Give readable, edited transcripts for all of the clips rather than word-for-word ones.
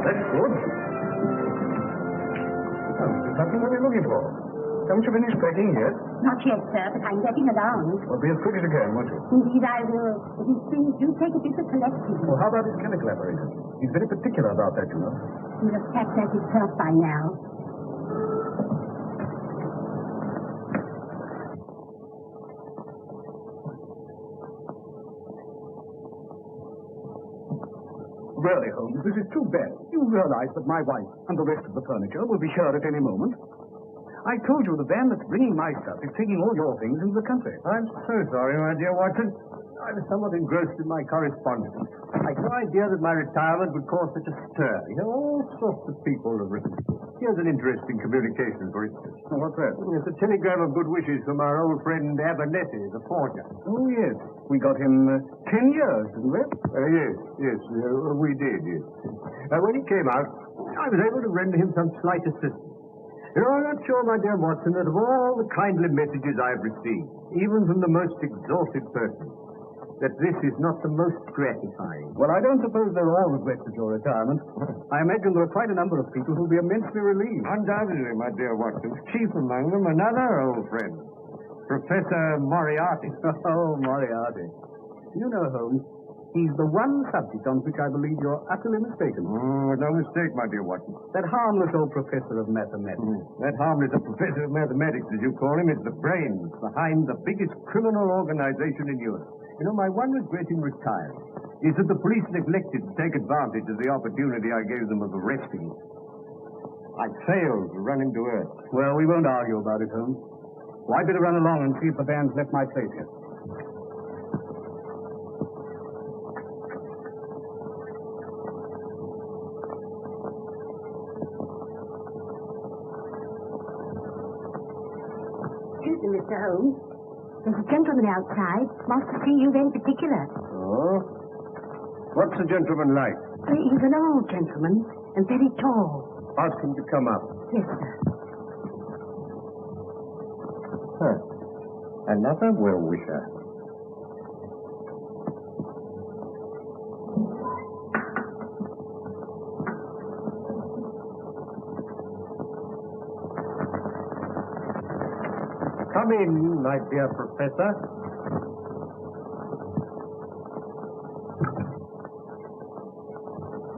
That's good. Oh, there's nothing what you're looking for. Haven't you finished packing yet? Not yet, sir, but I'm getting along. Well, be as quick as you can, won't you? Indeed, I will. But these things do take a bit of collecting. Well, how about his chemical apparatus? He's very particular about that, you know. He'll have packed that himself by now. Really, Holmes, this is too bad. You realize that my wife and the rest of the furniture will be here at any moment. I told you the van that's bringing my stuff is taking all your things into the country. I'm so sorry, my dear Watson. I was somewhat engrossed in my correspondence. I'd no idea that my retirement would cause such a stir. You know, all sorts of people have written. Here's an interesting communication, for instance. Oh, what's that? It's a telegram of good wishes from our old friend Abernethy, the forger. Oh, yes. We got him 10 years, didn't we? Yes, we did, yes. When he came out, I was able to render him some slight assistance. You know, I'm not sure, my dear Watson, that of all the kindly messages I've received, even from the most exalted person, that this is not the most gratifying. Well, I don't suppose there are all regrets at your retirement. I imagine there are quite a number of people who'll be immensely relieved. Undoubtedly, my dear Watson. Chief among them, another old friend, Professor Moriarty. Oh, Moriarty. You know, Holmes, he's the one subject on which I believe you're utterly mistaken. No mistake, my dear Watson. That harmless old professor of mathematics. That harmless professor of mathematics, as you call him, is the brains behind the biggest criminal organization in Europe. You know, my one regret in retiring is that the police neglected to take advantage of the opportunity I gave them of arresting him. I failed to run him to earth. Well, we won't argue about it, Holmes. Well, I'd better run along and see if the van's left my place yet. Excuse me, Mr. Holmes. There's a gentleman outside. Wants to see you very particular. Oh? What's the gentleman like? He's an old gentleman and very tall. Ask him to come up. Yes, sir. Another well-wisher. Come in, my dear Professor.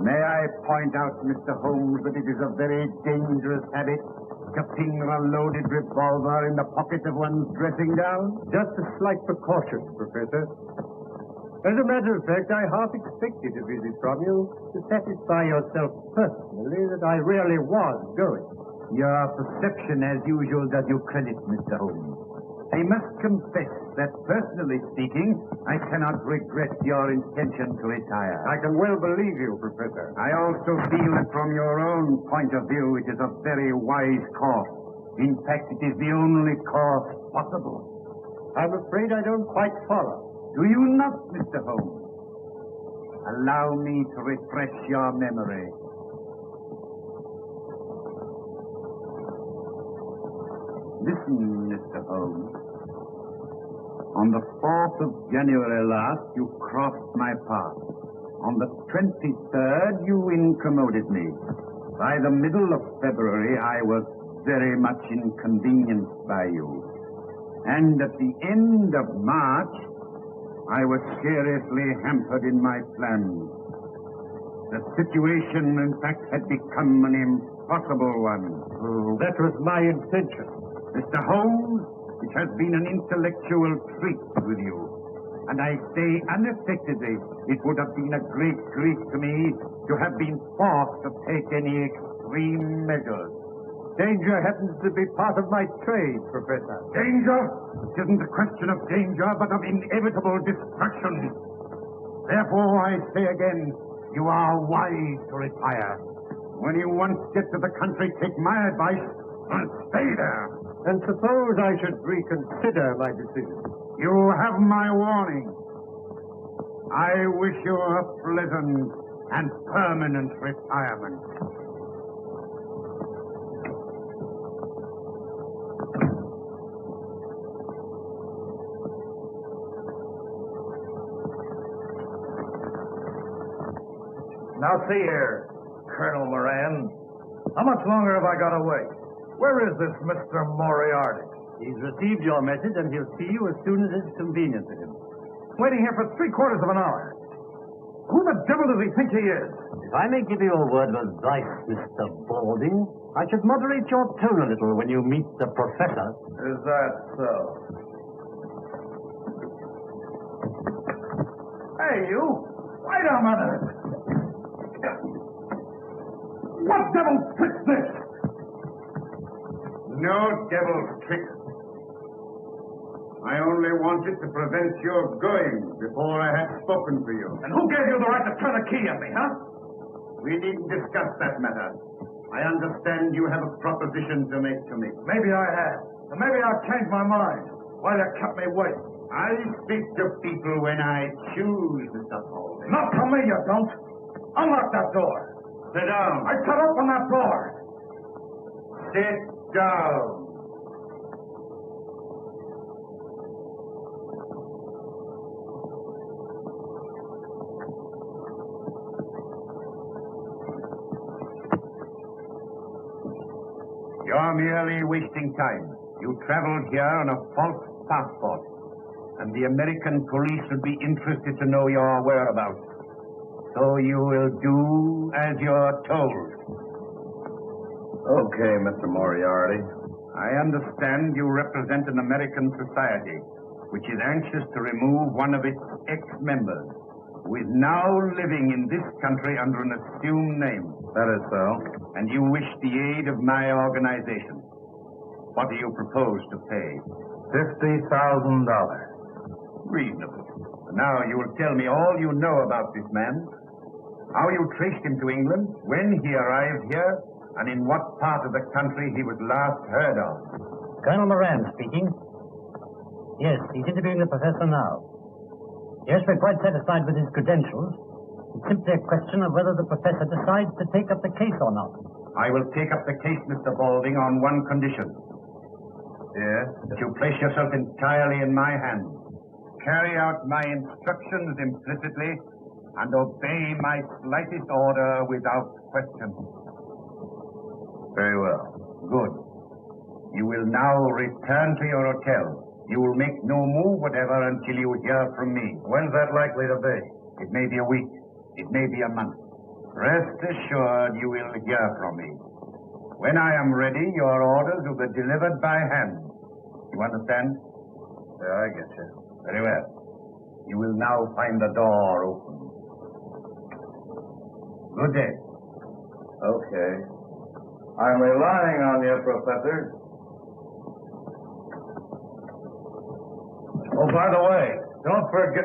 May I point out, Mr. Holmes, that it is a very dangerous habit to finger a loaded revolver in the pocket of one's dressing gown? Just a slight precaution, Professor. As a matter of fact, I half expected a visit from you to satisfy yourself personally that I really was going. Your perception, as usual, does you credit, Mr. Holmes. I must confess that, personally speaking, I cannot regret your intention to retire. I can well believe you, Professor. I also feel that from your own point of view, it is a very wise course. In fact, it is the only course possible. I'm afraid I don't quite follow. Do you not, Mr. Holmes? Allow me to refresh your memory. Listen, Mr. Holmes. On the 4th of January last, you crossed my path. On the 23rd, you incommoded me. By the middle of February, I was very much inconvenienced by you. And at the end of March, I was seriously hampered in my plans. The situation, in fact, had become an impossible one. That was my intention. Mr. Holmes, it has been an intellectual treat with you. And I say unaffectedly, it would have been a great grief to me to have been forced to take any extreme measures. Danger happens to be part of my trade, Professor. Danger? It isn't a question of danger, but of inevitable destruction. Therefore, I say again, you are wise to retire. When you once get to the country, take my advice and stay there. And suppose I should reconsider my decision? You have my warning. I wish you a pleasant and permanent retirement. Now see here. Colonel Moran. How much longer have I got to wait? Where is this Mr. Moriarty? He's received your message, and he'll see you as soon as it's convenient to him. Waiting here for 3/4 of an hour. Who the devil does he think he is? If I may give you a word of advice, Mr. Balding, I should moderate your tone a little when you meet the professor. Is that so? Hey, you! Wait a minute! What devil's trick's this? No devil's trick. I only wanted to prevent your going before I had spoken to you. And who gave you the right to turn a key at me, huh? We needn't discuss that matter. I understand you have a proposition to make to me. Maybe I have. And maybe I'll change my mind. Why they kept me waiting? I speak to people when I choose, Mr. Balding. Not to me, you don't. Unlock that door. Sit down. I said open that door. Sit down. You're merely wasting time. You traveled here on a false passport, and the American police would be interested to know your whereabouts. So you will do as you're told. Okay, Mr. Moriarty. I understand you represent an American society which is anxious to remove one of its ex-members, who is now living in this country under an assumed name. That is so. And you wish the aid of my organization. What do you propose to pay? $50,000. Reasonable. Now you will tell me all you know about this man, how you traced him to England, when he arrived here, and in what part of the country he was last heard of. Colonel Moran speaking. Yes, he's interviewing the professor now. Yes, we're quite satisfied with his credentials. It's simply a question of whether the professor decides to take up the case or not. I will take up the case, Mr. Balding, on one condition. Yes? That you place yourself entirely in my hands. Carry out my instructions implicitly and obey my slightest order without question. Very well. Good. You will now return to your hotel. You will make no move whatever until you hear from me. When's that likely to be? It may be a week. It may be a month. Rest assured you will hear from me. When I am ready, your orders will be delivered by hand. You understand? Yeah, I get you. Very well. You will now find the door open. Good day. Okay. I'm relying on you, Professor. Oh, by the way, don't forget...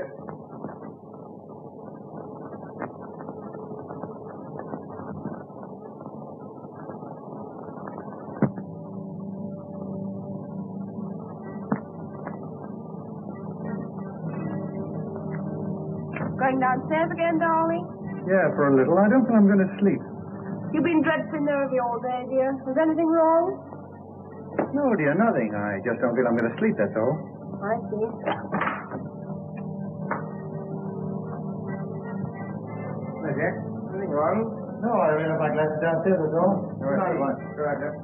Going downstairs again, darling? Yeah, for a little. I don't think I'm going to sleep. You've been dreadfully nervy all day, dear. Is anything wrong? No, dear, nothing. I just don't feel I'm going to sleep, that's all. I see. Hey, Jack. Anything wrong? No, I ran up my glasses downstairs, that's all. All right, go right there.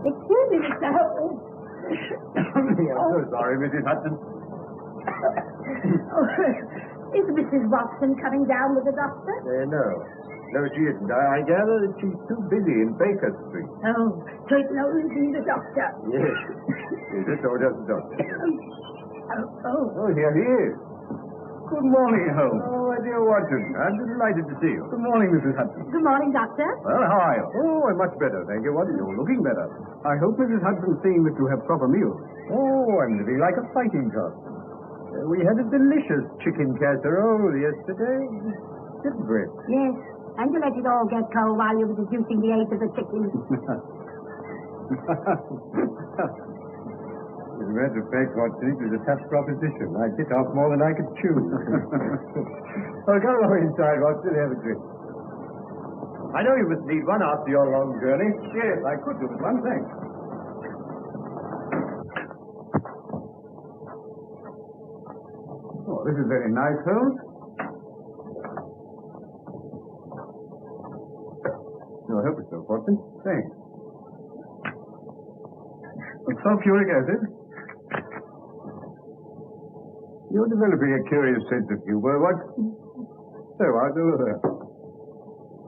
Excuse me, Mr. Holmes. I'm so sorry, Mrs. Hudson. Is Mrs. Watson coming down with the doctor? No. No, she isn't. I gather that she's too busy in Baker Street. Oh, so it'll only be the doctor. Yes. Is it or just the doctor? Oh. Oh, here he is. Good morning, Holmes. Oh, my dear Watson. I'm delighted to see you. Good morning, Mrs. Hudson. Good morning, doctor. Well, how are you? Oh, I'm much better, thank you. Watson. You're looking better. I hope Mrs. Hudson's seeing that you have proper meals. Oh, I'm living like a fighting cock. We had a delicious chicken casserole yesterday, didn't we? Yes, and you let it all get cold while you were deducing the age of the chicken. As a matter of fact, Watson, it was a tough proposition. I bit off more than I could chew. Well, go along inside, Watson, have a drink. I know you must need one after your long journey. Yes, I could do with one, thanks. Oh, this is very nice, Holmes. No, help yourself, Watson. Thanks. It's sulfuric acid. You're developing a curious sense of humor, Watson. So, how's all of that?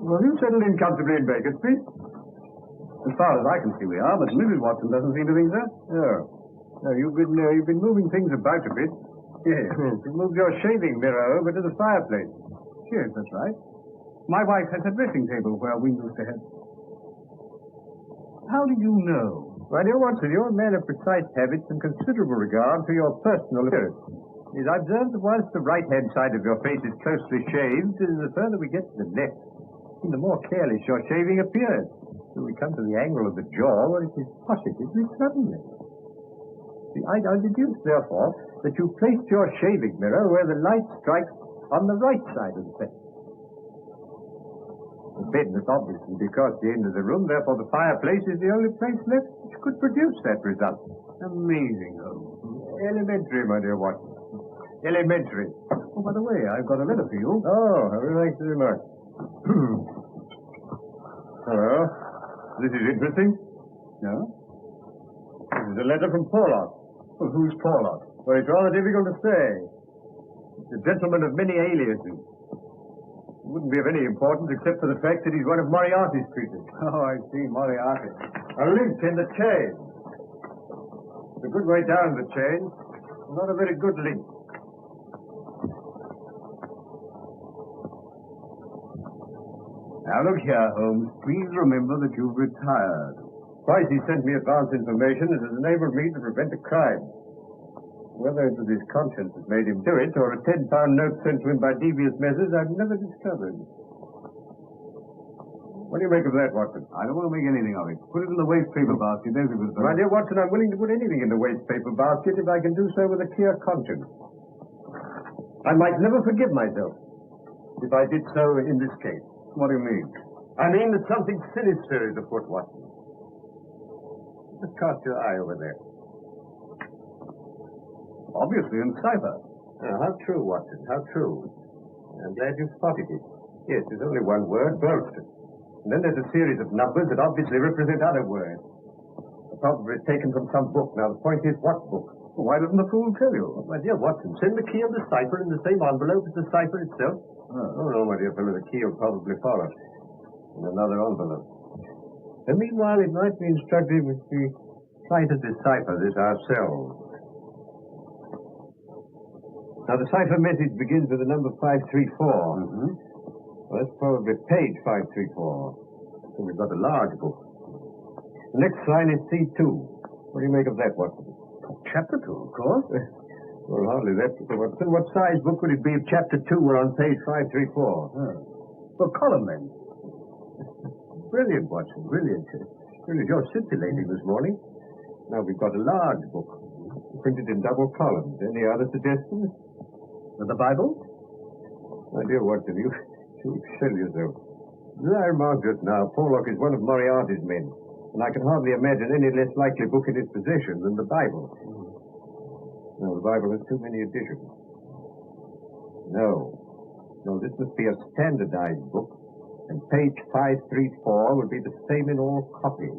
Well, have you settled in comfortably in Baker Street? As far as I can see, we are, but Mrs. Watson doesn't seem to think so. Oh. No, you've been moving things about a bit. Yes. You moved your shaving mirror over to the fireplace. Yes, that's right. My wife has a dressing table where we used to have. How do you know? My dear Watson, you're a man of precise habits and considerable regard for your personal appearance. It is observed that whilst the right-hand side of your face is closely shaved, the further we get to the left, the more careless your shaving appears. Till we come to the angle of the jaw, where it is positively slovenly. I deduce, therefore, that you placed your shaving mirror where the light strikes on the right side of the face. The bed must obviously be across the end of the room, therefore the fireplace is the only place left which could produce that result. Amazing, Holmes. Elementary, my dear Watson. Elementary. Oh, by the way, I've got a letter for you. Oh, thanks very much. Hello. This is interesting. No? This is a letter from Porlock. Well, who's Porlock? Well, it's rather difficult to say. It's a gentleman of many aliases. It wouldn't be of any importance except for the fact that he's one of Moriarty's creatures. Oh, I see, Moriarty. A link in the chain. It's a good way down the chain. Not a very good link. Now, look here, Holmes. Please remember that you've retired. Twice he sent me advance information that has enabled me to prevent a crime. Whether it was his conscience that made him do it, or a £10 note sent to him by devious measures, I've never discovered. What do you make of that, Watson? I don't want to make anything of it. Put it in the waste paper basket as it was done. My dear Watson, I'm willing to put anything in the waste paper basket if I can do so with a clear conscience. I might never forgive myself if I did so in this case. What do you mean? I mean that something sinister is afoot, Watson. Just cast your eye over there. Obviously in cipher. How true, Watson, how true. I'm glad you spotted it. Yes, there's only one word, Bolston. And then there's a series of numbers that obviously represent other words. Probably taken from some book. Now, the point is, what book? Well, why doesn't the fool tell you? My dear Watson, send the key of the cipher in the same envelope as the cipher itself. Oh, no, my dear fellow, the key will probably follow in another envelope. And meanwhile, it might be instructive if we try to decipher this ourselves. Now, the cipher message begins with the number 534. Mm-hmm. Well, that's probably page 534. So we've got a large book. The next line is C2. What do you make of that, Watson? Chapter 2, of course. Well, hardly that, Mr. Watson. What size book would it be if Chapter 2 were on page 534? For column length. Brilliant, Watson, brilliant. Really, you're scintillating this morning. Now, we've got a large book, printed in double columns. Any other suggestions? The Bible? My dear Watson, you excel yourself. As I remarked just now, Porlock is one of Moriarty's men, and I can hardly imagine any less likely book in his possession than the Bible. No, the Bible has too many editions. No, this must be a standardized book, and page 534 would be the same in all copies.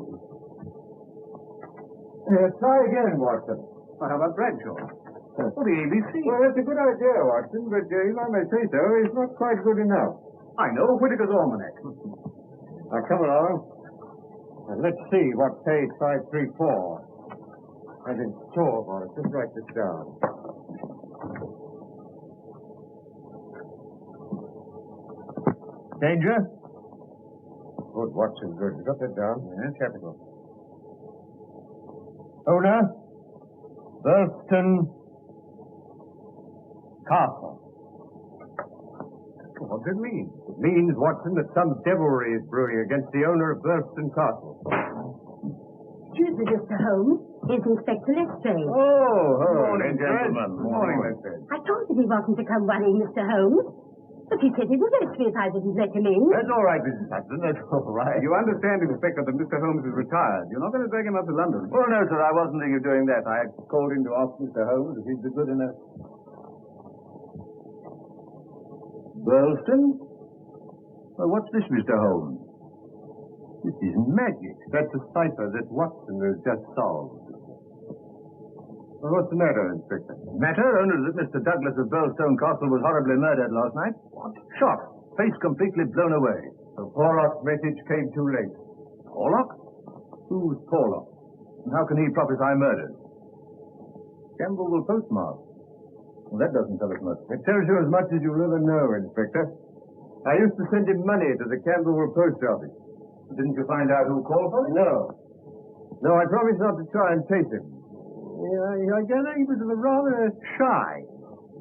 Try again, Watson. How about Bradshaw? Or the ABC. Well, that's a good idea, Watson, but if I may say so, it's not quite good enough. I know, Whitaker's Almanac. Now, come along. And let's see what page 534 has in store for us. Just write this down. Danger? Good, Watson, good. You got that down? Yes, capital. Owner? Burlston Castle. What does it mean? It means, Watson, that some devilry is brewing against the owner of Burlston Castle. Excuse me, Mr. Holmes. It's Inspector Lestrade. Oh, Morning, gentlemen. Morning, Lestrade. I told him he wasn't to come running, Mr. Holmes. But he said he was angry if I didn't let him in. That's all right, Mrs. Hudson. That's all right. You understand, Inspector, that Mr. Holmes is retired. You're not going to drag him up to London. Oh, no, sir. I wasn't thinking of doing that. I called him to ask Mr. Holmes if he'd be good enough. Burlston? Well, what's this, Mr. Holmes? This is magic. That's a cipher that Watson has just solved. Well, what's the matter, Inspector? Matter only that Mr. Douglas of Burlstone Castle was horribly murdered last night. What? Shot. Face completely blown away. The Porlock's message came too late. Porlock? Who's Porlock? And how can he prophesy murder? Camberwell postmark. Well, that doesn't tell us much. It tells you as much as you'll ever know, Inspector. I used to send him money to the Camberwell post office. Didn't you find out who called for it? No. No, I promised not to try and chase him. I gather he was of a rather shy,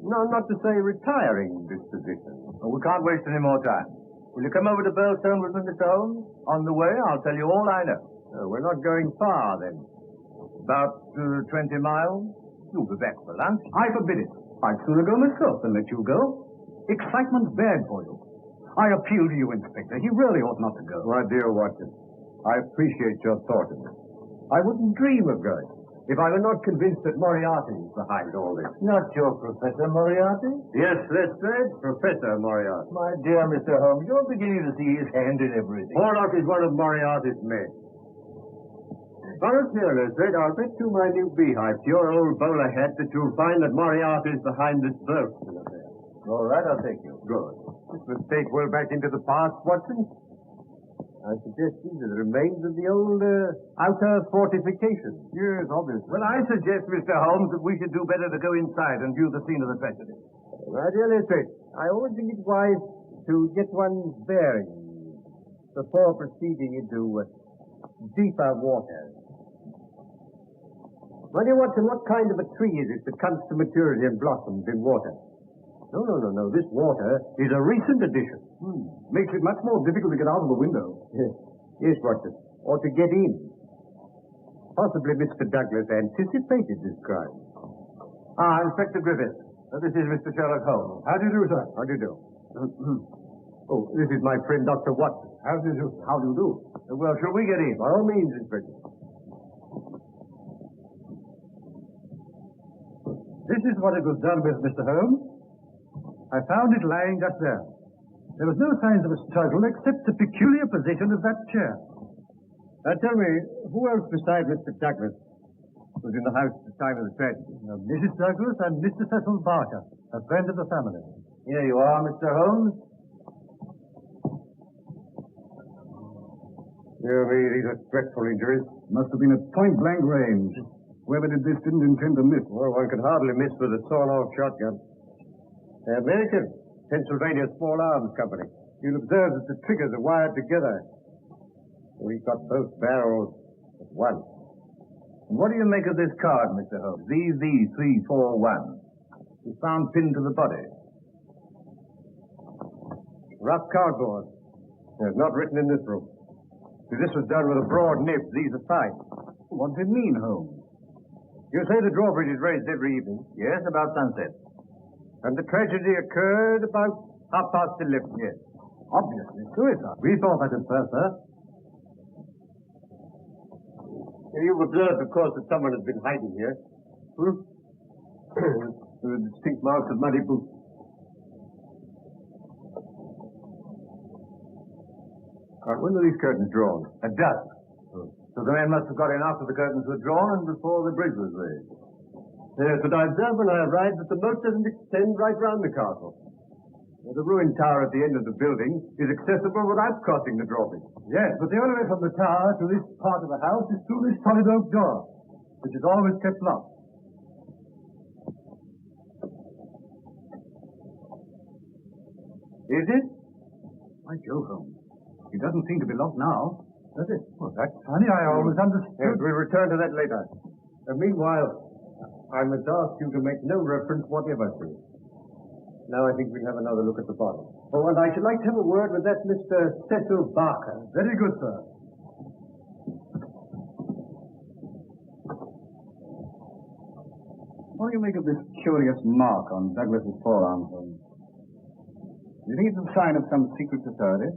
no, not to say retiring disposition. Well, we can't waste any more time. Will you come over to Burlstone with me, Mr. Holmes? On the way, I'll tell you all I know. We're not going far, then. About 20 miles. You'll be back for lunch. I forbid it. I'd sooner go myself than let you go. Excitement's bad for you. I appeal to you, Inspector. He really ought not to go. My dear Watson, I appreciate your thought of it. I wouldn't dream of going if I were not convinced that Moriarty is behind all this. Not your Professor Moriarty? Yes, Lestrade, Professor Moriarty. My dear Mr. Holmes, you're beginning to see his hand in everything. Porlock is one of Moriarty's men. Now, look here, Lestrade, I'll bet you my new beehive to your old bowler hat that you'll find that Moriarty is behind this Burlston affair. All right, I'll take you. Good. This mistake well back into the past, Watson. I suggest these are the remains of the old outer fortifications. Yes, obviously. Well, I suggest, Mr. Holmes, that we should do better to go inside and view the scene of the tragedy. My dear Lestrade, I always think it wise to get one's bearings before proceeding into deeper waters. My dear Watson, what kind of a tree is it that comes to maturity and blossoms in water? No. This water is a recent addition. Makes it much more difficult to get out of the window. Yes, Watson. Or to get in. Possibly Mr. Douglas anticipated this crime. Inspector Griffith. This is Mr. Sherlock Holmes. How do you do, sir? How do you do? Oh, this is my friend, Dr. Watson. How do you do? How do you do? Well, shall we get in? By all means, Inspector. This is what it was done with, Mr. Holmes. I found it lying just there. There was no signs of a struggle except the peculiar position of that chair. Now tell me, who else besides Mr. Douglas was in the house at the time of the tragedy? Mrs. Douglas and Mr. Cecil Barker, a friend of the family. Here you are, Mr. Holmes. Dear me, these are dreadful injuries. Must have been at point-blank range. Whoever did this didn't intend to miss. Well, one could hardly miss with a sawn-off shotgun. American, Pennsylvania Small Arms Company. You'll observe that the triggers are wired together. We got both barrels at once. And what do you make of this card, Mr. Holmes? ZZ341. It's found pinned to the body. Rough cardboard. It's not written in this room. See, this was done with a broad nib. These are fine. What does it mean, Holmes? You say the drawbridge is raised every evening? Yes, about sunset. And the tragedy occurred about 11:30. Yes. Obviously suicide. We thought that at first, sir. You've observed, of course, that someone has been hiding here. There are distinct marks of muddy boots. When were these curtains drawn? At dusk. So the men must have got in after the curtains were drawn and before the bridge was raised. Yes, but I observed when I arrived that the moat doesn't extend right round the castle. The ruined tower at the end of the building is accessible without crossing the drawbridge. Yes, but the only way from the tower to this part of the house is through this solid oak door, which is always kept locked. Is it? By Jove, Holmes. It doesn't seem to be locked now, does it? Well, that's Funny, I always understood. Yes, we'll return to that later. Meanwhile, I must ask you to make no reference whatever to it. Now I think we'll have another look at the bottle. Oh, and I should like to have a word with that Mr. Cecil Barker. Very good, sir. What do you make of this curious mark on Douglas's forearm, Holmes? Do you think it's a sign of some secret society?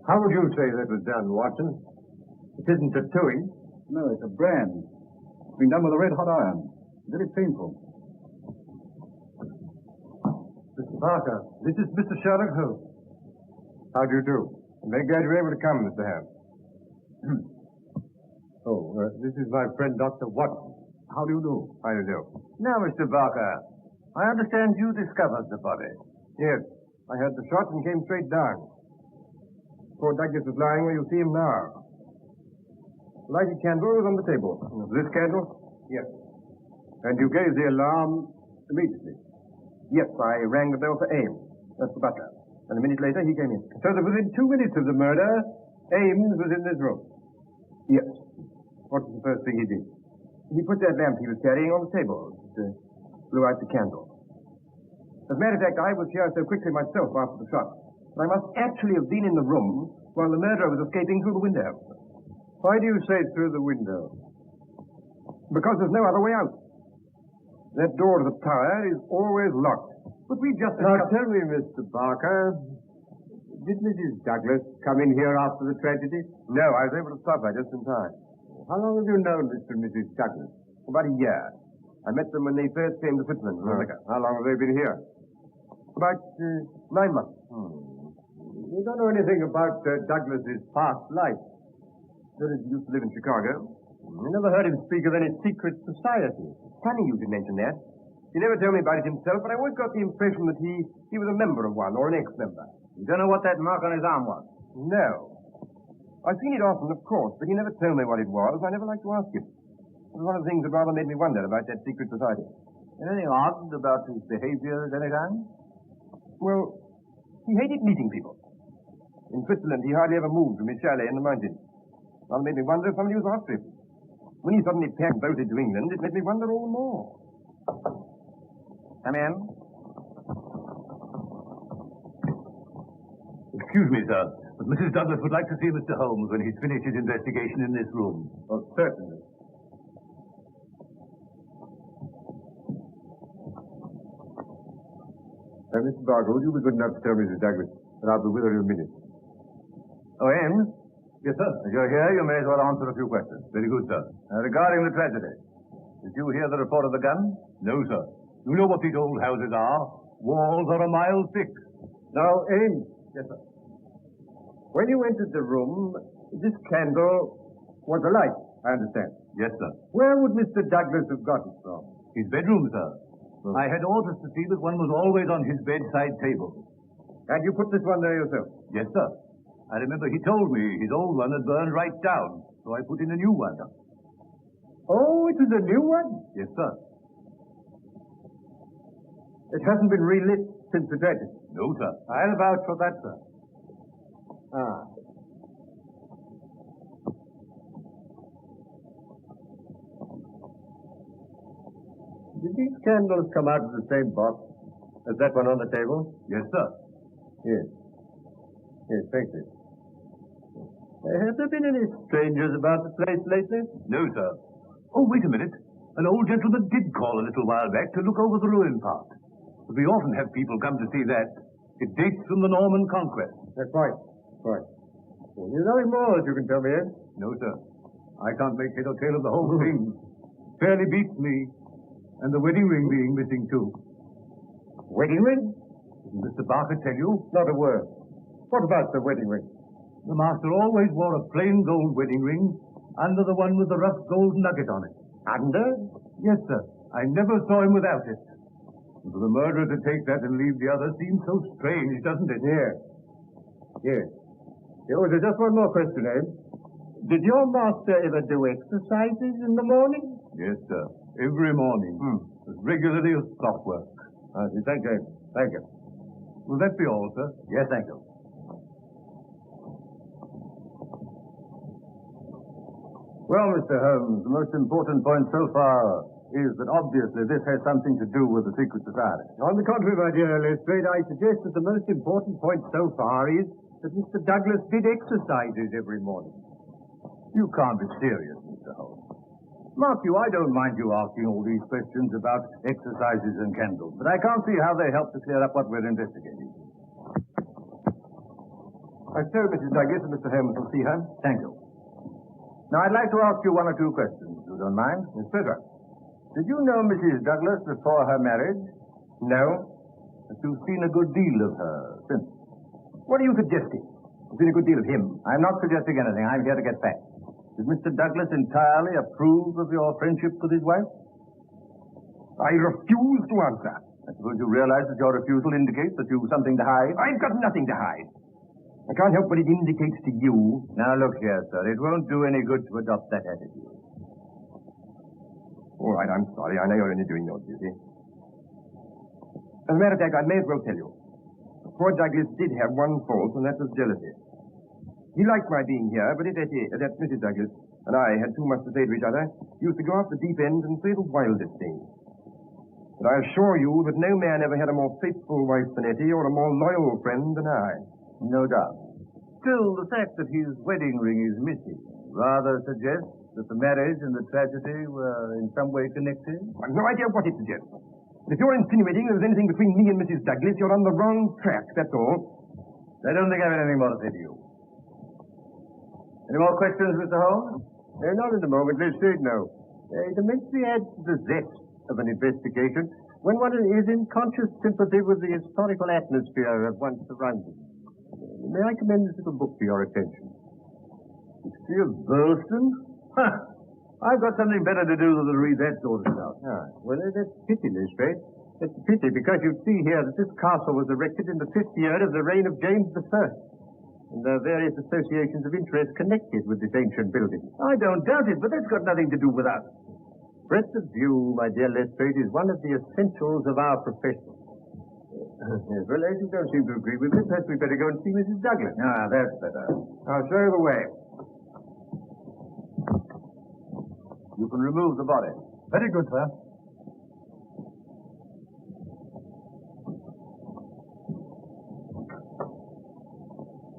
How would you say that was done, Watson? It isn't tattooing. No, it's a brand. It's been done with a red-hot iron. Very painful. Mr. Barker, this is Mr. Sherlock Holmes. How do you do? I'm very glad you're able to come, Mr. Ham. This is my friend, Dr. Watson. How do you do? How do you do? Now, Mr. Barker, I understand you discovered the body. Yes, I heard the shot and came straight down. Poor Douglas is lying where you see him now. Lighted candle was on the table. This candle? Yes. And you gave the alarm immediately? Yes, I rang the bell for Ames. That's the butler. And a minute later, he came in. So that within 2 minutes of the murder, Ames was in this room? Yes. What was the first thing he did? He put that lamp he was carrying on the table. It blew out the candle. As a matter of fact, I was here so quickly myself after the shot. But I must actually have been in the room while the murderer was escaping through the window. Why do you say through the window? Because there's no other way out. That door to the tower is always locked. But we just... Now tell me, Mr. Barker, did Mrs. Douglas come in here after the tragedy? No, I was able to stop her just in time. How long have you known Mr. and Mrs. Douglas? About a year. I met them when they first came to Switzerland. How long have they been here? About 9 months. You don't know anything about Douglas's past life. He used to live in Chicago. I never heard him speak of any secret society. Funny you should mention that. He never told me about it himself, but I always got the impression that he was a member of one, or an ex-member. You don't know what that mark on his arm was? No. I've seen it often, of course, but he never told me what it was. I never liked to ask him. It was one of the things that rather made me wonder about that secret society. Anything odd about his behavior at any time? Well, he hated meeting people. In Switzerland, he hardly ever moved from his chalet in the mountains. Rather made me wonder if somebody was after him. When he suddenly packed boated to England, it made me wonder all the more. Come in. Excuse me, sir, but Mrs. Douglas would like to see Mr. Holmes when he's finished his investigation in this room. Oh, certainly. Mr. Barker, would you be good enough to tell Mrs. Douglas that I'll be with her in a minute? Oh, Ames? Yes, sir. As you're here, you may as well answer a few questions. Very good, sir. Regarding the tragedy, did you hear the report of the gun? No, sir. You know what these old houses are. Walls are a mile thick. Now, Ames. Yes, sir. When you entered the room, this candle was alight, I understand. Yes, sir. Where would Mr. Douglas have got it from? His bedroom, sir. I had orders to see that one was always on his bedside table. And you put this one there yourself? Yes, sir. I remember he told me his old one had burned right down, so I put in a new one. Oh, it was a new one? Yes, sir. It hasn't been relit since the tragedy? No, sir. I'll vouch for that, sir. Did these candles come out of the same box as that one on the table? Yes, sir. Yes. Yes, thank you. Have there been any strangers about the place lately? No, sir. Oh, wait a minute. An old gentleman did call a little while back to look over the ruin part. But we often have people come to see that. It dates from the Norman Conquest. Quite. Well, there's nothing more that you can tell me, eh? No, sir. I can't make head or tail of the whole thing. Fairly beats me. And the wedding ring being missing, too. Wedding ring? Didn't Mr. Barker tell you? Not a word. What about the wedding ring? The master always wore a plain gold wedding ring under the one with the rough gold nugget on it. Under? Yes, sir. I never saw him without it. And for the murderer to take that and leave the other seems so strange, doesn't it? Yes. Yes. Oh, there's just one more question, Abe. Did your master ever do exercises in the morning? Yes, sir. Every morning. As regularly as clockwork. I see. Thank you. Thank you. Will that be all, sir? Yes, thank you. Well, Mr. Holmes, the most important point so far is that obviously this has something to do with the secret society. On the contrary, my dear Lestrade, I suggest that the most important point so far is that Mr. Douglas did exercises every morning. You can't be serious, Mr. Holmes. Mark you, I don't mind you asking all these questions about exercises and candles, but I can't see how they help to clear up what we're investigating. I told Mrs. Douglas that Mr. Holmes will see her. Thank you. Now, I'd like to ask you one or two questions, if you don't mind. Yes, pleasure. Did you know Mrs. Douglas before her marriage? No. But you've seen a good deal of her since. What are you suggesting? I've seen a good deal of him. I'm not suggesting anything. I'm here to get facts. Did Mr. Douglas entirely approve of your friendship with his wife? I refuse to answer. I suppose you realize that your refusal indicates that you've something to hide? I've got nothing to hide. I can't help what it indicates to you. Now, look here, sir. It won't do any good to adopt that attitude. All right, I'm sorry. I know you're only doing your duty. As a matter of fact, I may as well tell you. Poor Douglas did have one fault, and that was jealousy. He liked my being here, but if that's Mrs. Douglas, and I had too much to say to each other, he used to go off the deep end and say the wildest things. But I assure you that no man ever had a more faithful wife than Etty, or a more loyal friend than I. No doubt. Still, the fact that his wedding ring is missing rather suggests that the marriage and the tragedy were in some way connected. I've no idea what it suggests. If you're insinuating there was anything between me and Mrs. Douglas, you're on the wrong track, that's all. I don't think I have anything more to say to you. Any more questions, Mr. Holmes? Not at the moment, Lestrade, no. It immensely adds to the zest of an investigation when one is in conscious sympathy with the historical atmosphere of one's surroundings. May I commend this little book to your attention? History of Burleston? Huh. I've got something better to do than to read that sort of stuff. Well, that's pity, Lestrade. It's a pity because you see here that this castle was erected in the 5th year of the reign of James I. And there are various associations of interest connected with this ancient building. I don't doubt it, but that's got nothing to do with us. Breadth of view, my dear Lestrade, is one of the essentials of our profession. Yes, well, as you don't seem to agree with me, perhaps we'd better go and see Mrs. Douglas. That's better. I'll show you the way. You can remove the body. Very good, sir.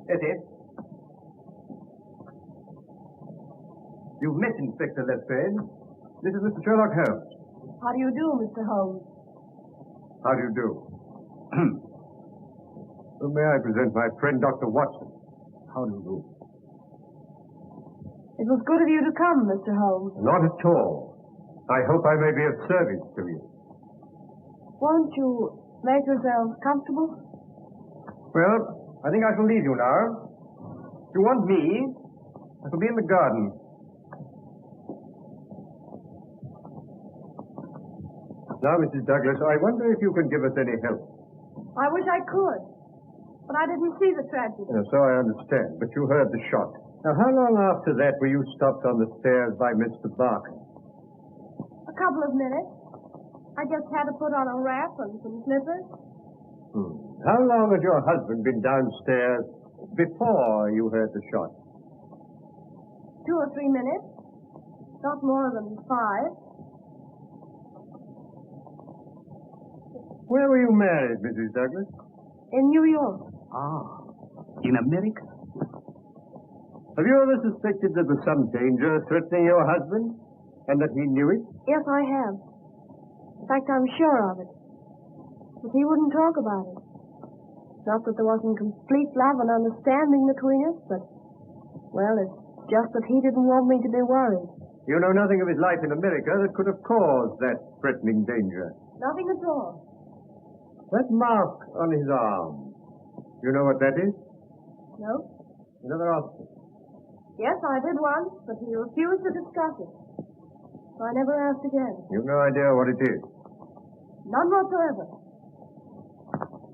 Etty. You've met Inspector Lestrade. This is Mr. Sherlock Holmes. How do you do, Mr. Holmes? How do you do? Well, may I present my friend, Dr. Watson? How do you do? It was good of you to come, Mr. Holmes. Not at all. I hope I may be of service to you. Won't you make yourselves comfortable? Well, I think I shall leave you now. If you want me, I shall be in the garden. Now, Mrs. Douglas, I wonder if you can give us any help. I wish I could, but I didn't see the tragedy. So I understand, but you heard the shot. Now, how long after that were you stopped on the stairs by Mr. Barker? A couple of minutes. I just had to put on a wrap and some slippers. How long had your husband been downstairs before you heard the shot? 2 or 3 minutes. Not more than 5. Where were you married, Mrs. Douglas? In New York. In America? Have you ever suspected there was some danger threatening your husband, and that he knew it? Yes, I have. In fact, I'm sure of it. But he wouldn't talk about it. Not that there wasn't complete love and understanding between us, but, well, it's just that he didn't want me to be worried. You know nothing of his life in America that could have caused that threatening danger. Nothing at all. That mark on his arm, you know what that is? No? You never asked him. Yes, I did once, but he refused to discuss it. I never asked again. You've no idea what it is. None whatsoever.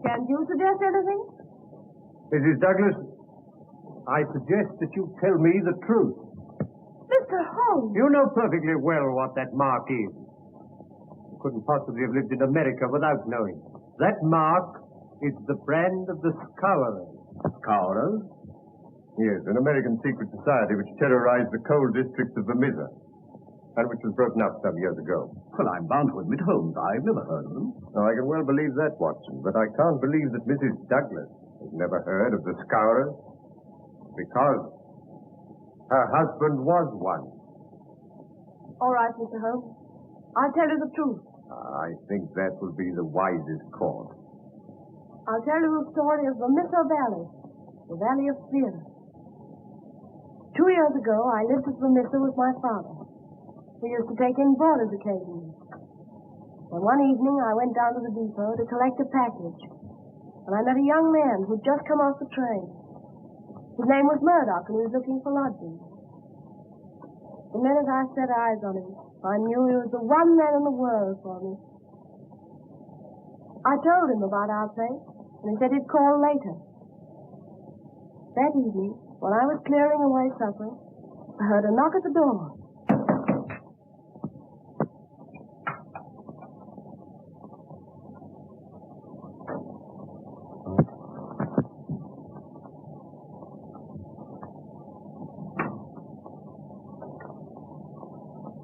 Can't you suggest anything? Mrs. Douglas, I suggest that you tell me the truth. Mr. Holmes! You know perfectly well what that mark is. You couldn't possibly have lived in America without knowing. That mark is the brand of the Scowrers. Scowrers? Yes, an American secret society which terrorized the coal districts of Vermissa, and which was broken up some years ago. Well, I'm bound to admit, Holmes, I've never heard of them. Now, I can well believe that, Watson, but I can't believe that Mrs. Douglas has never heard of the Scowrers, because her husband was one. All right, Mr. Holmes. I'll tell you the truth. I think that will be the wisest course. I'll tell you the story of the Vermissa Valley, the Valley of Fear. 2 years ago, I lived at Vermissa with my father. We used to take in boarders occasionally. And one evening, I went down to the depot to collect a package. And I met a young man who'd just come off the train. His name was Murdoch, and he was looking for lodging. The minute I set eyes on him, I knew he was the one man in the world for me. I told him about our place, and he said he'd call later. That evening, when I was clearing away supper, I heard a knock at the door.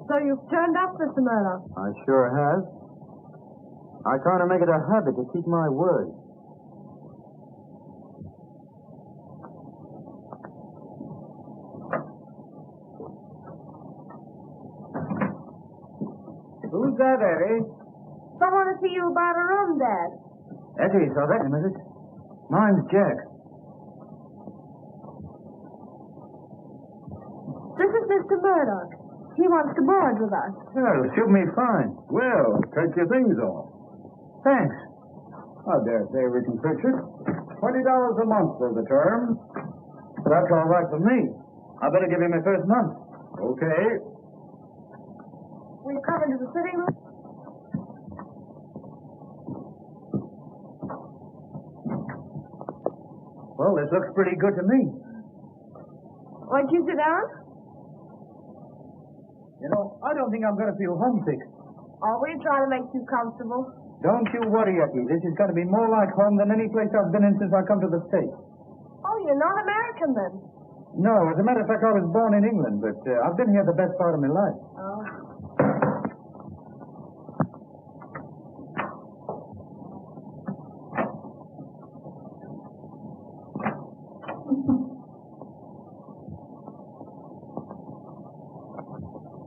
So you've turned up, Mr. Murdoch. I sure have. I try to make it a habit to keep my word. Who's that, Eddie? Someone to see you about a room, Dad. Eddie, so that's him, is it? Mine's Jack. This is Mr. Murdoch. He wants to board with us. Well, suit me fine. Well, take your things off. Thanks. I dare say we can fix it. $20 a month for the term. That's all right for me. I better give you my first month. Okay. Will you come into the sitting room? Well, this looks pretty good to me. Won't you sit down? You know, I don't think I'm going to feel homesick. Oh, we'll try to make you comfortable. Don't you worry, Eddie. This is going to be more like home than any place I've been in since I come to the States. Oh, you're not American, then? No, as a matter of fact, I was born in England, but I've been here the best part of my life. Oh.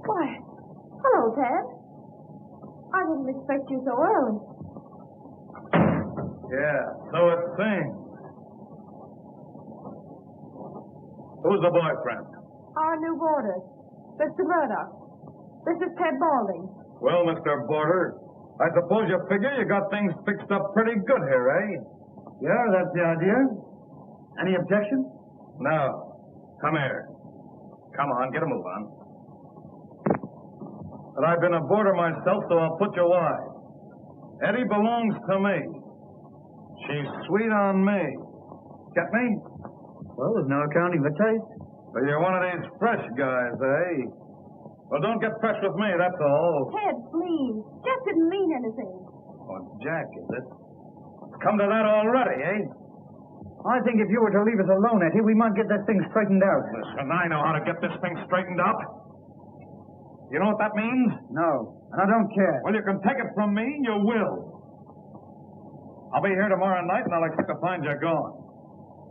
Why, hello, Ted. I didn't expect you so early. Yeah, so it seems. Who's the boyfriend? Our new boarder, Mr. Murdoch. This is Ted Balding. Well, Mr. Boarder, I suppose you figure you got things fixed up pretty good here, eh? Yeah, that's the idea. Any objection? No. Come here. Come on, get a move on. But I've been a boarder myself, so I'll put you why. Eddie belongs to me. She's sweet on me. Get me? Well, there's no accounting for taste. So you're one of these fresh guys, eh? Well, don't get fresh with me, that's all. Ted, please. Jack didn't mean anything. Oh, Jack, is it? Come to that already, eh? I think if you were to leave us alone, Eddie, we might get that thing straightened out. Listen, I know how to get this thing straightened up. You know what that means? No, and I don't care. Well, you can take it from me, you will. I'll be here tomorrow night, and I'll expect to find you gone.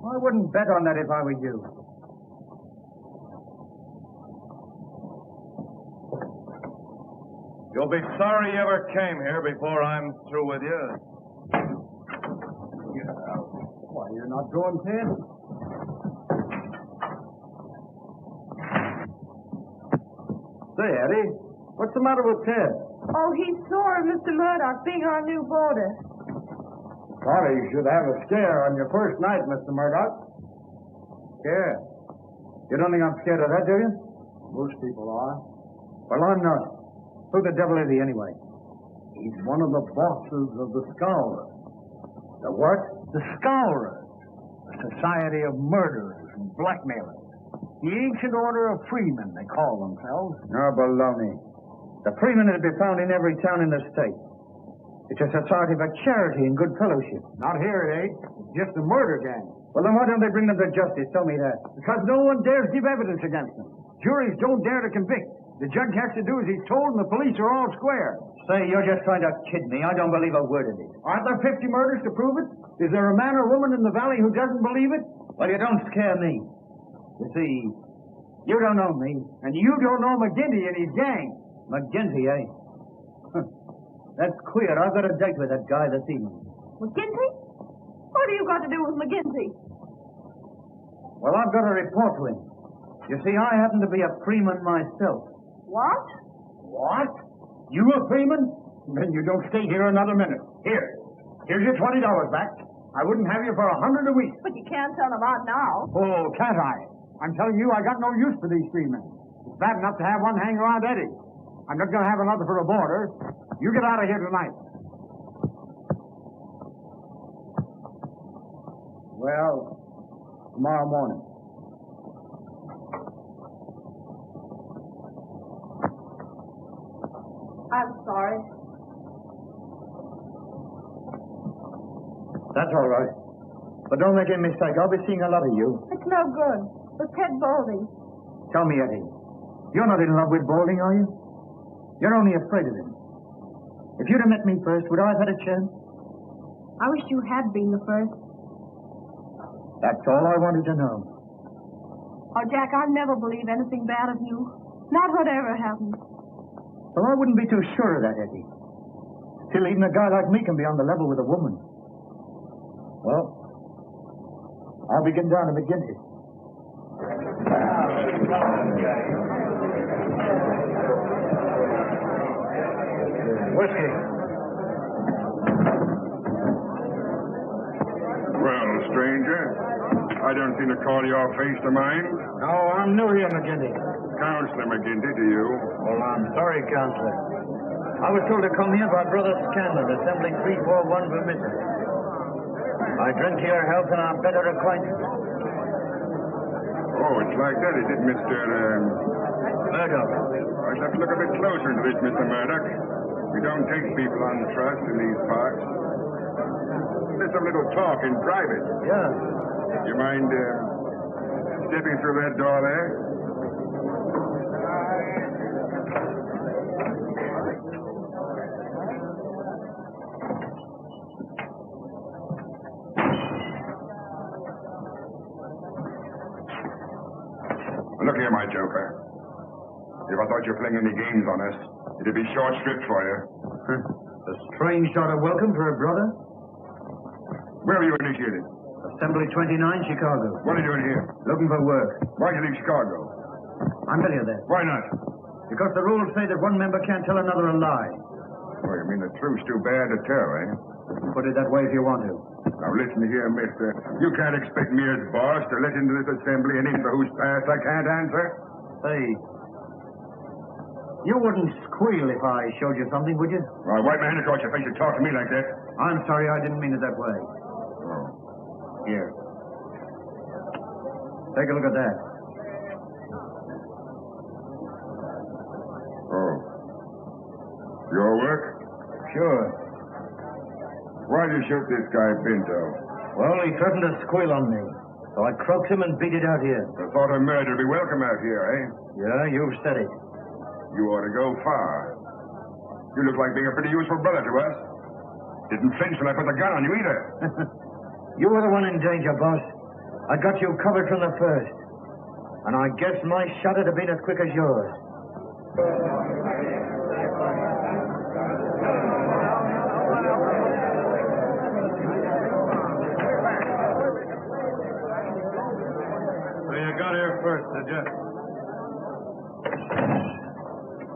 I wouldn't bet on that if I were you. You'll be sorry you ever came here before I'm through with you. Get out. Why, you're not going, Ted? Say, Eddie, what's the matter with Ted? Oh, he's sore of Mr. Murdoch being our new boarder. Sorry you should have a scare on your first night, Mr. Murdoch. Scare? You don't think I'm scared of that, do you? Most people are. Well, I'm not. Who the devil is he, anyway? He's one of the bosses of the Scowrers. The what? The Scowrers, a society of murderers and blackmailers. The ancient order of freemen, they call themselves. No, baloney. The freemen are to be found in every town in the state. It's a society for charity and good fellowship. Not here, it ain't. It's just a murder gang. Well, then why don't they bring them to justice? Tell me that. Because no one dares give evidence against them. Juries don't dare to convict. The judge has to do as he's told, and the police are all square. Say, you're just trying to kid me. I don't believe a word of it. Aren't there 50 murders to prove it? Is there a man or woman in the valley who doesn't believe it? Well, you don't scare me. You see, you don't know me. And you don't know McGinty and his gang. McGinty, eh? That's queer. I've got a date with that guy this evening. McGinty? What have you got to do with McGinty? Well, I've got to report to him. You see, I happen to be a freeman myself. What? What? You a freeman? Then you don't stay here another minute. Here's your $20 back. I wouldn't have you for $100 a week. But you can't tell him out now. Oh, can't I? I'm telling you, I got no use for these freemen. It's bad enough to have one hang around Eddie. I'm not going to have another for a boarder. You get out of here tonight. Well, tomorrow morning. I'm sorry. That's all right. But don't make any mistake. I'll be seeing a lot of you. It's no good. With Ted Boulding. Tell me, Eddie. You're not in love with Boulding, are you? You're only afraid of him. If you'd have met me first, would I have had a chance? I wish you had been the first. That's all I wanted to know. Oh, Jack, I'll never believe anything bad of you. Not whatever happens. Well, I wouldn't be too sure of that, Eddie. Still, even a guy like me can be on the level with a woman. Well, I'll be getting down to McGinty. Whiskey. Well, stranger, I don't seem to call your face to mind. No, I'm new here, McGinty. Counselor McGinty to you. Well, I'm sorry, Counselor. I was told to come here by Brother Scanlon, Assembly 341 for Mrs. I drink to your health and our better acquaintance. Oh, it's like that, is it, Mr. Murdoch. I'd have to look a bit closer into this, Mr. Murdoch. We don't take people on trust in these parts. There's some little talk in private. Yeah. You mind stepping through that door there? Look here, my joker. If I thought you were playing any games on us, it'd be short stripped for you. A strange sort of welcome for a brother. Where were you initiated? Assembly 29, Chicago. What are you doing here? Looking for work. Why'd you leave Chicago? I'm telling you that. Why not? Because the rules say that one member can't tell another a lie. Oh, you mean the truth's too bad to tell, eh? Put it that way if you want to. Now listen here, mister. You can't expect me as boss to let into this assembly an in for whose past I can't answer. Say, you wouldn't squeal if I showed you something, would you? Well, wipe my hand across your face and talk to me like that. I'm sorry, I didn't mean it that way. Oh. Here. Take a look at that. Oh. Your work? Sure. Why'd you shoot this guy, Pinto? Well, he threatened to squeal on me. So I croaked him and beat it out here. The thought of murder would be welcome out here, eh? Yeah, you've said it. You ought to go far. You look like being a pretty useful brother to us. Didn't flinch when I put the gun on you either. You were the one in danger, boss. I got you covered from the first. And I guess my shot would have been as quick as yours. So you got here first, did you?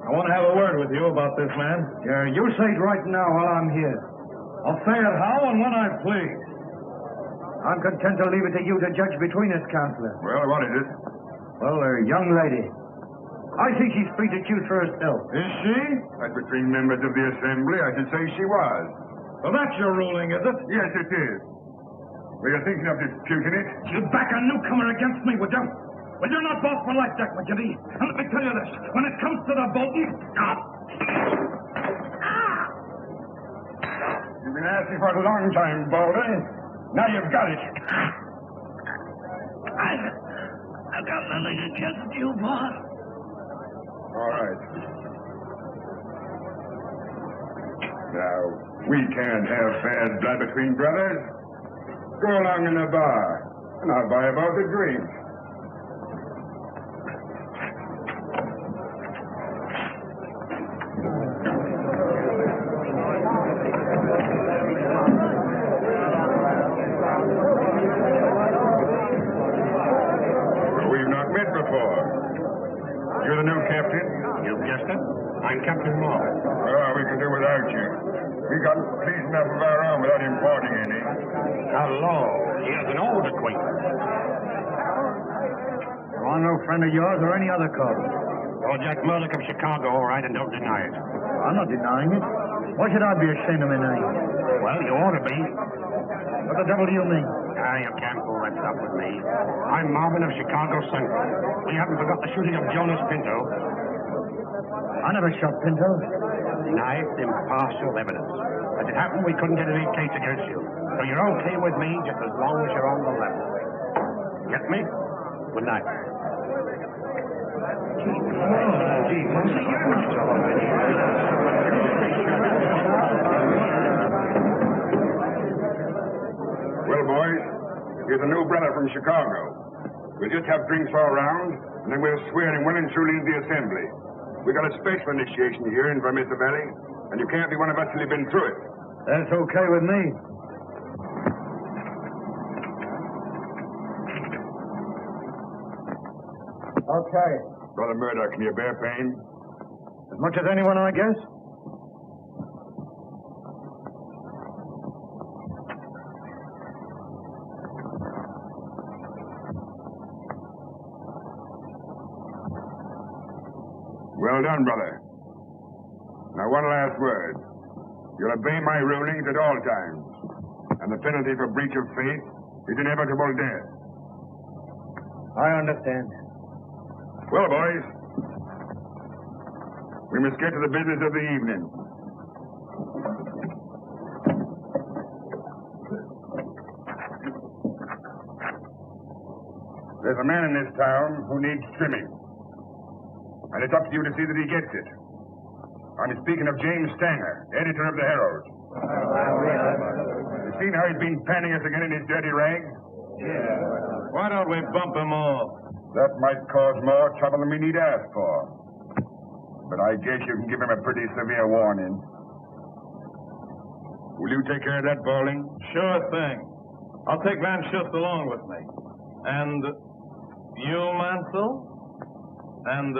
I want to have a word with you about this man. Yeah, you say it right now while I'm here. I'll say it how and when I please. I'm content to leave it to you to judge between us, Counselor. Well, what is it? Well, a young lady. I think she's free to choose for herself. Is she? As between members of the assembly, I should say she was. Well, that's your ruling, is it? Yes, it is. Were you thinking of disputing it? You'd back a newcomer against me, would you? Well, you're not boss for life, Jack McGinty. And let me tell you this. When it comes to the voting... You've been asking for it a long time, Baldy. Now you've got it. I've got nothing against you, boss. All right. Now, we can't have bad blood between brothers. Go along in the bar, and I'll buy about the drink. We've not met before. You're the new captain? You guessed it. I'm Captain Moore. Well, we can do without you. We got pleased enough of our own without importing any. Hello. Here's an old acquaintance. I'm no friend of yours or any other cub. Oh, Jack Murdoch of Chicago, all right, and don't deny it. I'm not denying it. Why should I be ashamed of my name? Well, you ought to be. What the devil do you mean? You can't pull that stuff with me. I'm Marvin of Chicago Central. We haven't forgot the shooting of Jonas Pinto. I never shot Pinto. Nice, impartial evidence. As it happened, we couldn't get any case against you. So you're okay with me just as long as you're on the level. Get me? Good night. Well, boys, here's a new brother from Chicago. We'll just have drinks all round, and then we'll swear him well and truly into the assembly. We got a special initiation here in Vermissa Valley, and you can't be one of us till you've been through it. That's okay with me. Okay. Brother Murdoch, can you bear pain? As much as anyone, I guess. Well done, brother. Now, one last word. You'll obey my rulings at all times. And the penalty for breach of faith is inevitable death. I understand. Well, boys, we must get to the business of the evening. There's a man in this town who needs trimming. And it's up to you to see that he gets it. I'm speaking of James Stanger, editor of the Herald. You seen how he's been panning us again in his dirty rags? Yeah. Why don't we bump him off? That might cause more trouble than we need ask for. But I guess you can give him a pretty severe warning. Will you take care of that, Bowling? Sure thing. I'll take Van Schuss along with me. And you, Mansell? And,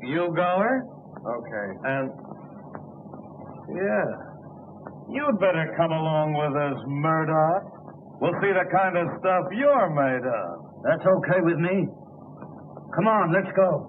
you, Gower? Okay. And, yeah. You'd better come along with us, Murdoch. We'll see the kind of stuff you're made of. That's okay with me. Come on, let's go.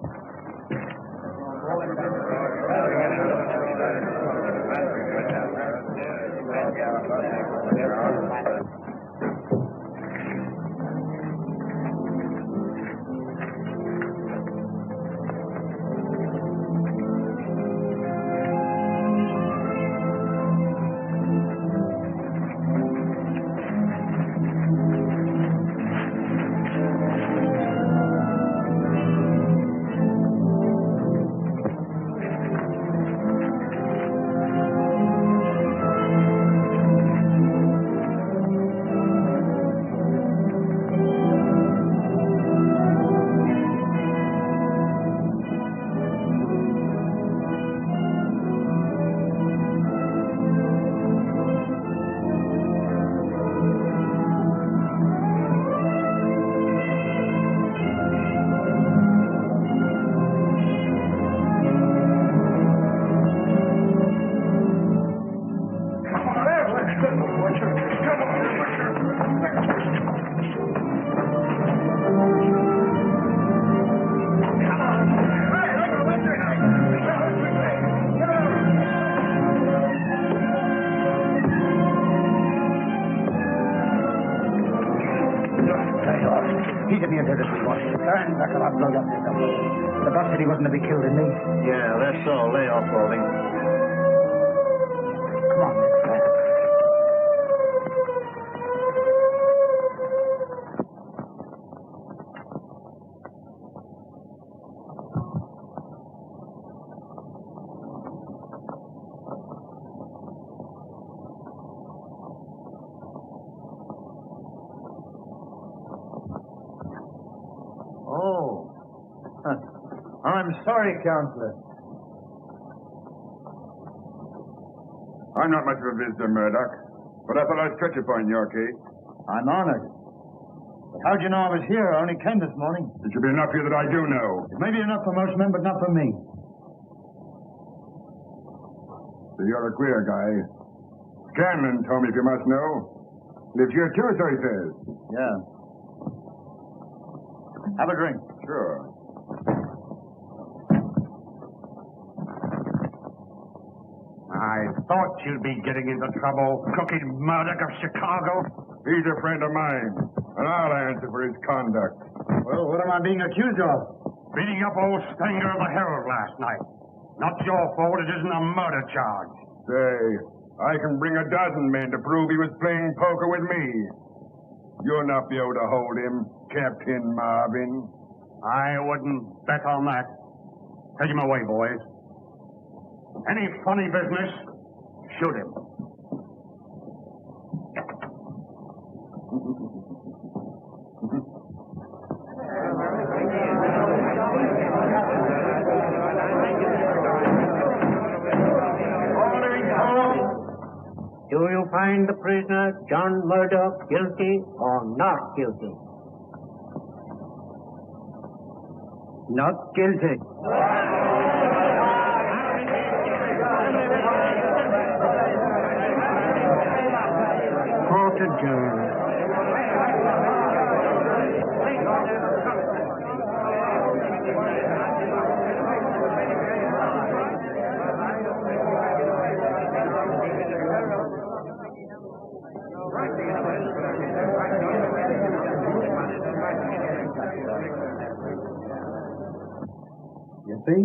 Lay off. He didn't enter this watch. Stand back or I'll blow your head up. The boss said he wasn't to be killed in me. Yeah, that's all. Lay off, Balding. Come on, let's go. I'm sorry, Counselor. I'm not much of a visitor, Murdoch, but I thought I'd touch upon your case. I'm honored. But how'd you know I was here? I only came this morning. It should be enough here that I do know. It may be enough for most men, but not for me. So you're a queer guy. Scanlon told me, if you must know. Lives here too, so he says. Yeah. Have a drink. Sure. I thought you'd be getting into trouble, Cookie Murdoch of Chicago. He's a friend of mine, and I'll answer for his conduct. Well, what am I being accused of? Beating up old Stanger of the Herald last night. Not your fault, it isn't a murder charge. Say, I can bring a dozen men to prove he was playing poker with me. You'll not be able to hold him, Captain Marvin. I wouldn't bet on that. Take him away, boys. Any funny business, shoot him. Do you find the prisoner, John Murdoch, guilty or not guilty? Not guilty. Court adjourned. You see?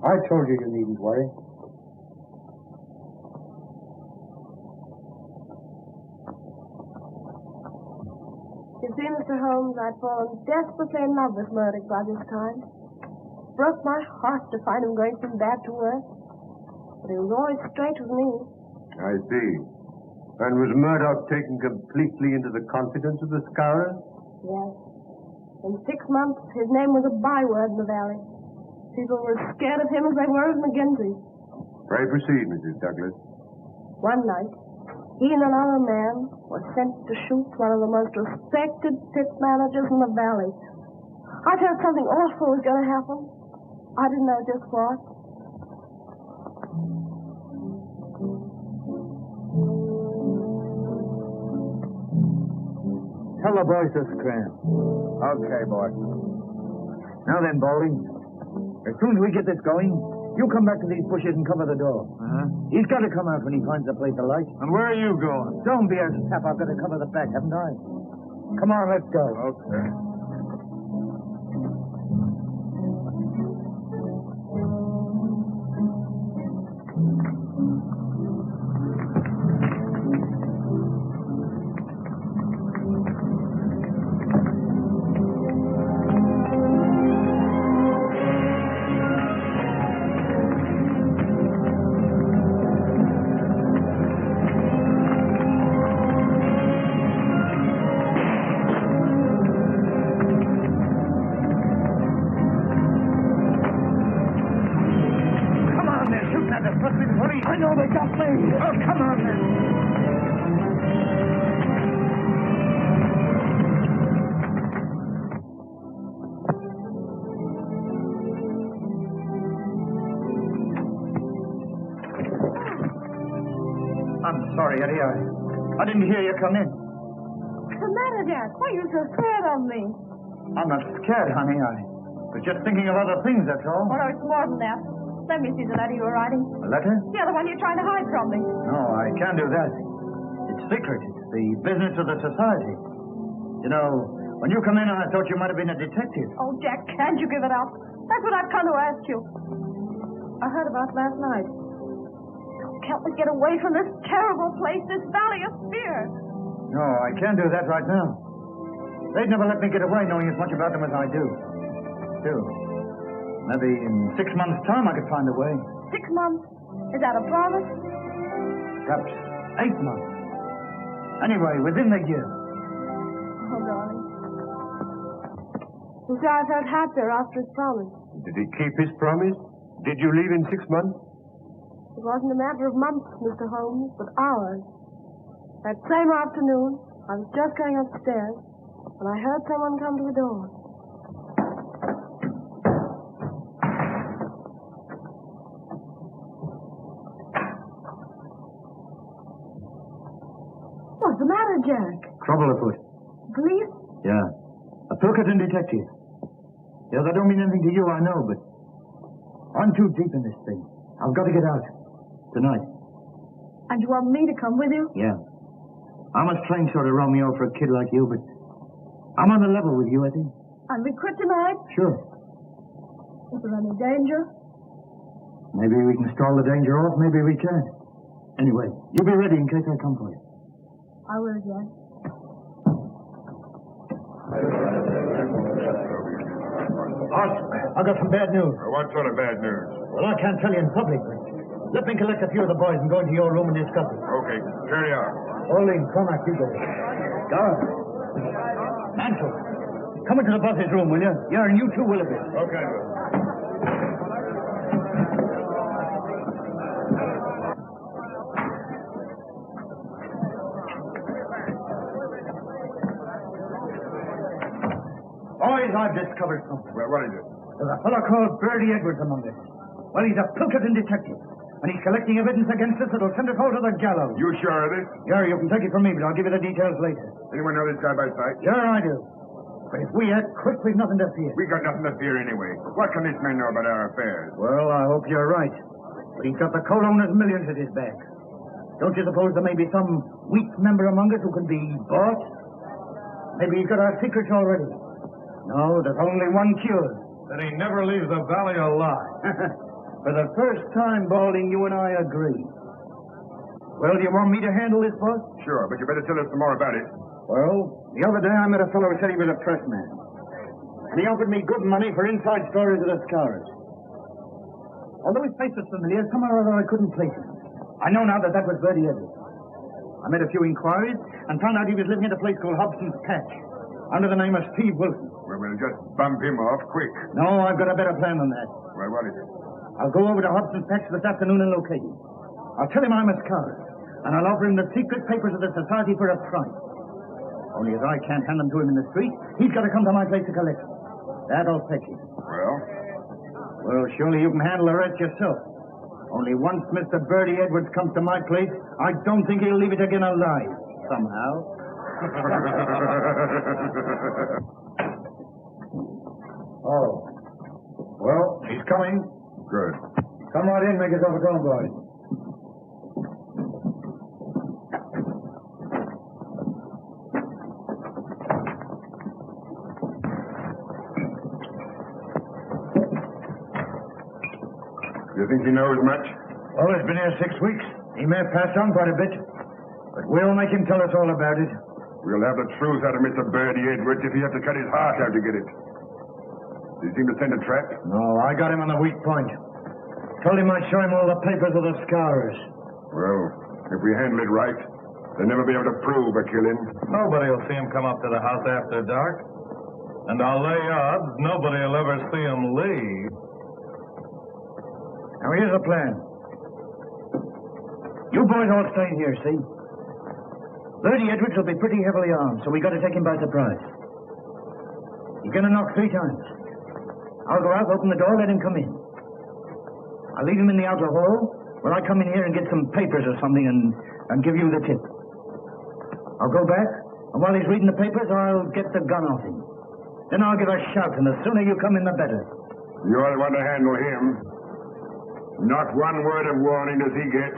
I told you needn't worry. You see, Mr. Holmes, I'd fallen desperately in love with Murdoch by this time. Broke my heart to find him going from bad to worse. But he was always straight with me. I see. And was Murdoch taken completely into the confidence of the Scowrers? Yes. In 6 months, his name was a byword in the valley. People were as scared of him as they were of McGinty. Pray proceed, Mrs. Douglas. One night, he and another man were sent to shoot one of the most respected pit managers in the valley. I felt something awful was going to happen. I didn't know just what. Tell the boys to scram. Okay, boy. Now then, Balding. As soon as we get this going, you come back to these bushes and cover the door. He's got to come out when he finds a place to light. And where are you going? Don't be a sap. I've got to cover the back, haven't I? Come on, let's go. Okay. I know they got me. Oh, come on then. I'm sorry, Eddie. I didn't hear you come in. What's the matter, Jack? Why are you so scared of me? I'm not scared, honey. I was just thinking of other things, that's all. Oh, no, it's more than that. Let me see the letter you were writing. A letter? Yeah, the one you're trying to hide from me. No, I can't do that. It's secret. It's the business of the society. You know, when you come in, I thought you might have been a detective. Oh, Jack, can't you give it up? That's what I've come to ask you. I heard about last night. Help me get away from this terrible place, this valley of fear. No, I can't do that right now. They'd never let me get away knowing as much about them as I do. Still, maybe in 6 months' time I could find a way. 6 months? Is that a promise? Perhaps 8 months. Anyway, within the year. Oh, darling. I'm sure I felt happier after his promise. Did he keep his promise? Did you leave in 6 months? It wasn't a matter of months, Mr. Holmes, but hours. That same afternoon, I was just going upstairs when I heard someone come to the door. What's the matter, Jack? Trouble afoot. Police? Yeah. A Pilkington detective. Yeah, that don't mean anything to you, I know, but I'm too deep in this thing. I've got to get out. Tonight. And you want me to come with you? Yeah. I'm a strange sort of Romeo for a kid like you, but I'm on the level with you, I think. And we quit tonight? Sure. Is there any danger? Maybe we can stall the danger off, maybe we can't. Anyway, you be ready in case I come for you. I will, Jack. Boss, I've got some bad news. What sort of bad news? Well, I can't tell you in public, but let me collect a few of the boys and go into your room and discuss it. Okay, carry on. Lyn, Cormac, you go. Gareth. Mansell, come into the boss's room, will you? Yeah, and you too, Willoughby. Okay. Boys, I've discovered something. Well, what is it? There's a fellow called Birdie Edwards among us. Well, he's a Pilkington detective. And he's collecting evidence against us that'll send us all to the gallows. You sure of this? Yeah, you can take it from me, but I'll give you the details later. Anyone know this guy by sight? Sure, I do. But if we act quick, we've nothing to fear. We got nothing to fear anyway. What can this man know about our affairs? Well, I hope you're right. But he's got the co-owner's millions at his back. Don't you suppose there may be some weak member among us who can be bought? Maybe he's got our secrets already. No, there's only one cure. That he never leaves the valley alive. For the first time, Balding, you and I agree. Well, do you want me to handle this, boss? Sure, but you better tell us some more about it. Well, the other day I met a fellow who said he was a pressman. And he offered me good money for inside stories of the Scowrers. Although his face was familiar, somehow or other I couldn't place him. I know now that was Birdie Edwards. I made a few inquiries and found out he was living at a place called Hobson's Patch, under the name of Steve Wilson. Well, we'll just bump him off quick. No, I've got a better plan than that. Well, what is it? I'll go over to Hobson's Patch this afternoon and locate him. I'll tell him I'm a Scowrer, and I'll offer him the secret papers of the Society for a price. Only as I can't hand them to him in the street, he's got to come to my place to collect them. That'll fetch him. Well? Well, surely you can handle the rest yourself. Only once Mr. Birdie Edwards comes to my place, I don't think he'll leave it again alive, somehow. Oh. Well, he's coming. Good. Come right in, make yourself at home, boys. You think he knows much? Well, he's been here 6 weeks. He may have passed on quite a bit. But we'll make him tell us all about it. We'll have the truth out of Mr. Birdie Edwards if he has to cut his heart out to get it. Did he seem to send a trap? No, I got him on the weak point. Told him I'd show him all the papers of the Scowrers. Well, if we handle it right, they'll never be able to prove a killing. Nobody will see him come up to the house after dark. And I'll lay odds nobody will ever see him leave. Now, here's the plan. You boys all stay here, see? Birdie Edwards will be pretty heavily armed, so we got to take him by surprise. He's going to knock 3 times. I'll go out, open the door, let him come in. I'll leave him in the outer hall while I come in here and get some papers or something and give you the tip. I'll go back, and while he's reading the papers, I'll get the gun off him. Then I'll give a shout, and the sooner you come in, the better. You're the one to handle him. Not one word of warning does he get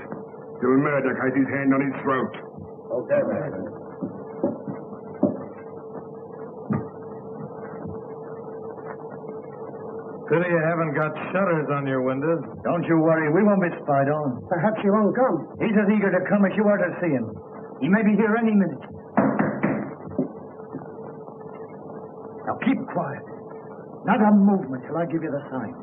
till Murdoch has his hand on his throat. Okay, man. Pity you haven't got shutters on your windows. Don't you worry, we won't be spied on. Perhaps he won't come. He's as eager to come as you are to see him. He may be here any minute. Now keep quiet. Not a movement till I give you the sign.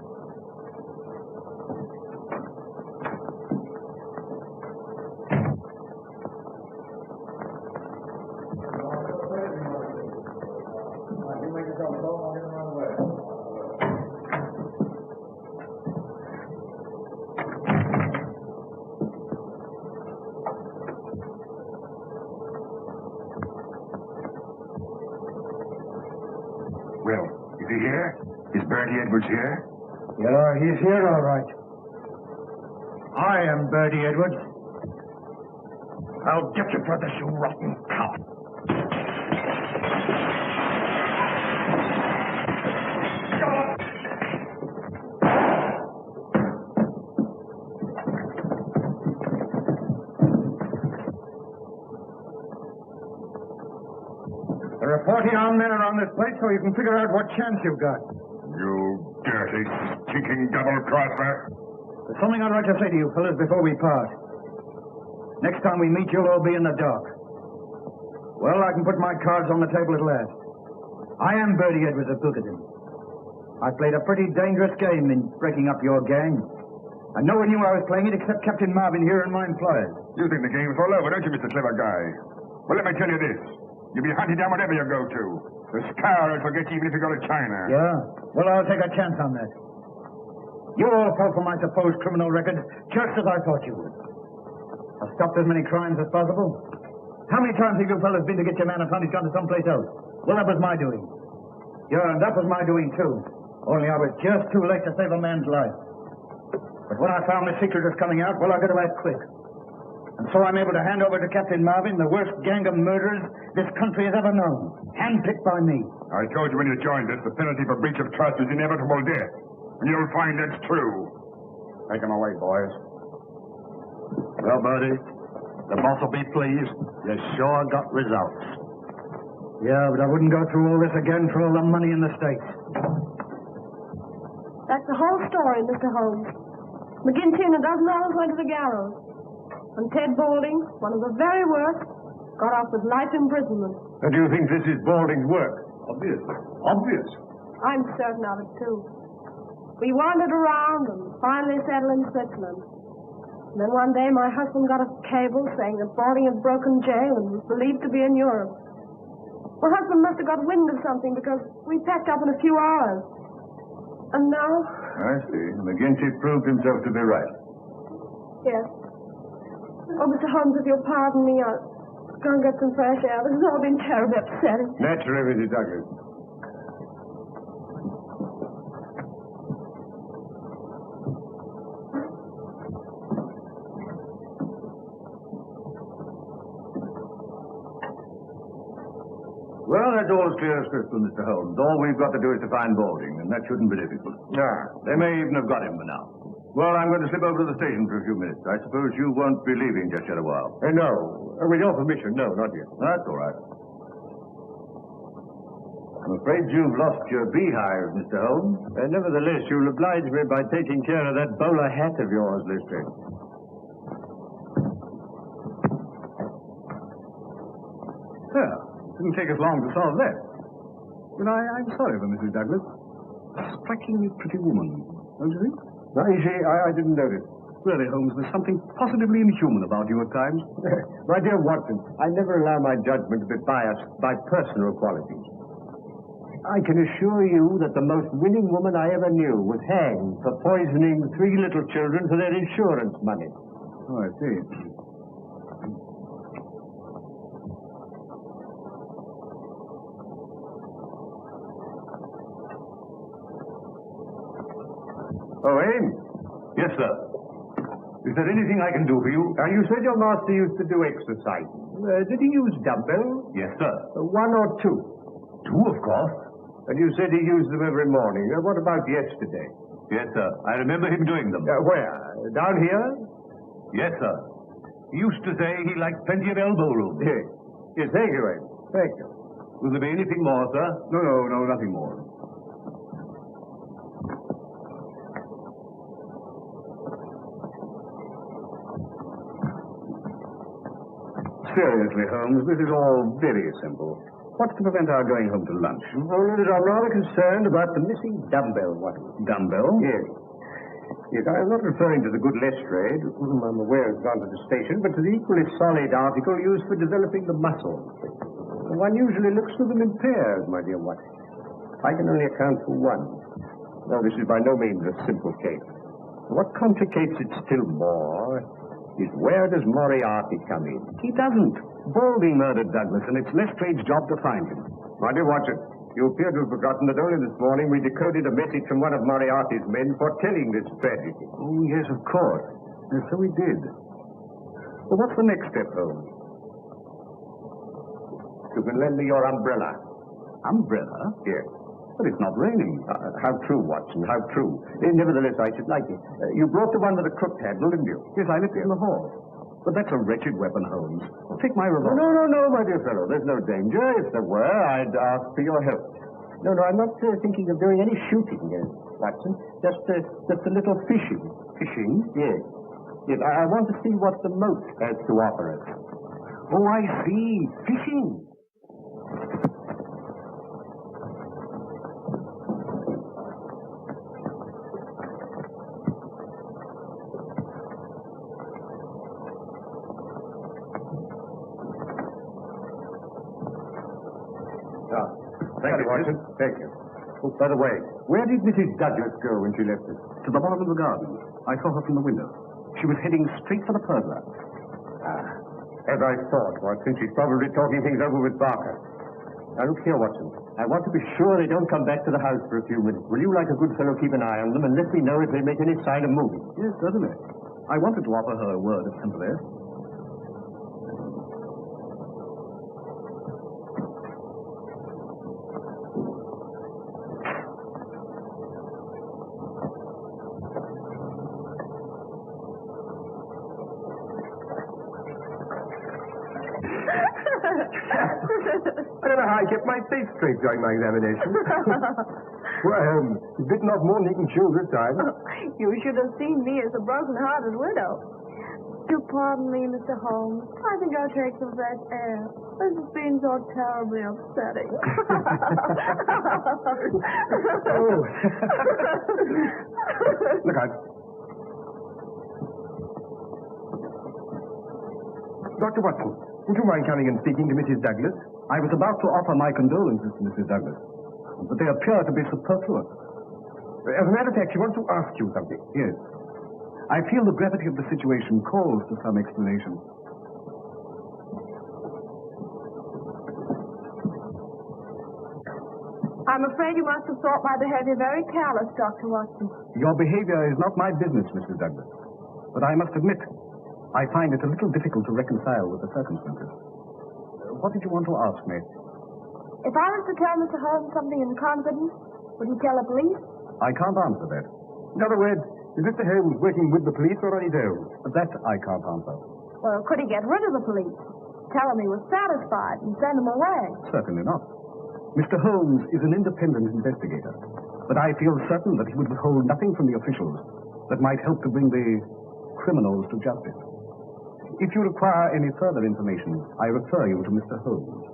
Well, is he here? Is Bertie Edwards here? Yeah, he's here all right. I am Bertie Edwards. I'll get you for this, you rotten cop. There are 40 armed men around this place, so you can figure out what chance you've got. You dirty, stinking double-crosser. There's something I'd like to say to you fellas before we part. Next time we meet, you'll all be in the dark. Well, I can put my cards on the table at last. I am Bertie Edwards of Pilkington. I played a pretty dangerous game in breaking up your gang. And no one knew I was playing it except Captain Marvin here and my employers. You think the game's all over, don't you, Mr. Clever Guy? Well, let me tell you this. You'll be hunted down whatever you go to. The Scowrers will get you even if you go to China. Yeah? Well, I'll take a chance on that. You all fell for my supposed criminal record, just as I thought you would. I've stopped as many crimes as possible. How many times have you fellas been to get your man and found he's gone to someplace else? Well, that was my doing. Yeah, and that was my doing, too. Only I was just too late to save a man's life. But when I found the secret was coming out, well, I got to act quick. And so I'm able to hand over to Captain Marvin the worst gang of murderers this country has ever known. Handpicked by me. I told you when you joined us, the penalty for breach of trust is inevitable death. And you'll find that's true. Take him away, boys. Well, Bertie, the boss will be pleased. You sure got results. Yeah, but I wouldn't go through all this again for all the money in the States. That's the whole story, Mr. Holmes. McGinty and a dozen others went to the gallows. And Ted Balding, one of the very worst, got off with life imprisonment. And do you think this is Balding's work? Obviously. Obvious. I'm certain of it, too. We wandered around and finally settled in Switzerland. And then one day my husband got a cable saying that Balding had broken jail and was believed to be in Europe. My husband must have got wind of something because we packed up in a few hours. And now... I see. McGinty proved himself to be right. Yes. Oh, Mr. Holmes, if you'll pardon me, I'll go and get some fresh air. This has all been terribly upsetting. Naturally, Mrs. Douglas. Well, that's all as clear as crystal, Mr. Holmes. All we've got to do is to find Balding, and that shouldn't be difficult. They may even have got him by now. Well, I'm going to slip over to the station for a few minutes. I suppose you won't be leaving just yet a while. No. With your permission, no, not yet. That's all right. I'm afraid you've lost your beehive, Mr. Holmes. Nevertheless, you'll oblige me by taking care of that bowler hat of yours, Lister. Well, it didn't take us long to solve that. But I'm sorry for Mrs. Douglas. A strikingly pretty woman, don't you think? Now, you see, I didn't notice. Really, Holmes, there's something possibly inhuman about you at times. My dear Watson, I never allow my judgment to be biased by personal qualities. I can assure you that the most winning woman I ever knew was hanged for poisoning 3 little children for their insurance money. Oh, I see. Oh, Ames? Yes, sir. Is there anything I can do for you? You said your master used to do exercise. Did he use dumbbells? Yes, sir. 1 or 2? 2, of course. And you said he used them every morning. What about yesterday? Yes, sir. I remember him doing them. Where? Down here? Yes, sir. He used to say he liked plenty of elbow room. Yes, thank you, Ames. Thank you. Will there be anything more, sir? No, nothing more. Seriously, Holmes, this is all very simple. What's to prevent our going home to lunch? Only that I'm rather concerned about the missing dumbbell, Watson. Dumbbell? Yes. Yes, I am not referring to the good Lestrade, whom I'm aware has gone to the station, but to the equally solid article used for developing the muscles. One usually looks for them in pairs, my dear Watson. I can only account for one. Now, this is by no means a simple case. What complicates it still more is where does Moriarty come in? He doesn't. Balding murdered Douglas, and it's Lestrade's job to find him. My dear Watson, you appear to have forgotten that only this morning we decoded a message from one of Moriarty's men foretelling this tragedy. Oh, yes, of course. Yes, so we did. Well, what's the next step, Holmes? You can lend me your umbrella. Umbrella? Yes. But it's not raining. How true, Watson, how true. Nevertheless, I should like it. You brought the one with the crooked handle, didn't you? Yes, I left it in the hall. But that's a wretched weapon, Holmes. Take my revolver. No, my dear fellow. There's no danger. If there were, I'd ask for your help. No, I'm not thinking of doing any shooting, Watson. Just a little fishing. Fishing? Yes. Yes, I want to see what the MOAT has to offer us. Oh, I see. Fishing. Thank you, Watson. Thank you. Oh, by the way, where did Mrs. Douglas go when she left us? To the bottom of the garden. I saw her from the window. She was heading straight for the pergola. As I thought, Watson, she's probably talking things over with Barker. Now, look here, Watson. I want to be sure they don't come back to the house for a few minutes. Will you, like a good fellow, keep an eye on them and let me know if they make any sign of moving? Yes, certainly. I wanted to offer her a word of sympathy. I don't know how I kept my face straight during my examination. Well, bitten off more than he can chew this time. You should have seen me as a broken-hearted widow. Do pardon me, Mr. Holmes. I think I'll take some fresh air. This has been so terribly upsetting. Oh. Look out. Dr. Watson, would you mind coming and speaking to Mrs. Douglas? I was about to offer my condolences to Mrs. Douglas, but they appear to be superfluous. As a matter of fact, she wants to ask you something. Yes. I feel the gravity of the situation calls for some explanation. I'm afraid you must have thought my behavior very callous, Dr. Watson. Your behavior is not my business, Mrs. Douglas. But I must admit, I find it a little difficult to reconcile with the circumstances. What did you want to ask me? If I was to tell Mr. Holmes something in confidence, would he tell the police? I can't answer that. In other words, is Mr. Holmes working with the police or on his own? That I can't answer. Well, could he get rid of the police? Tell him he was satisfied and send him away? Certainly not. Mr. Holmes is an independent investigator, but I feel certain that he would withhold nothing from the officials that might help to bring the criminals to justice. If you require any further information, I refer you to Mr. Holmes.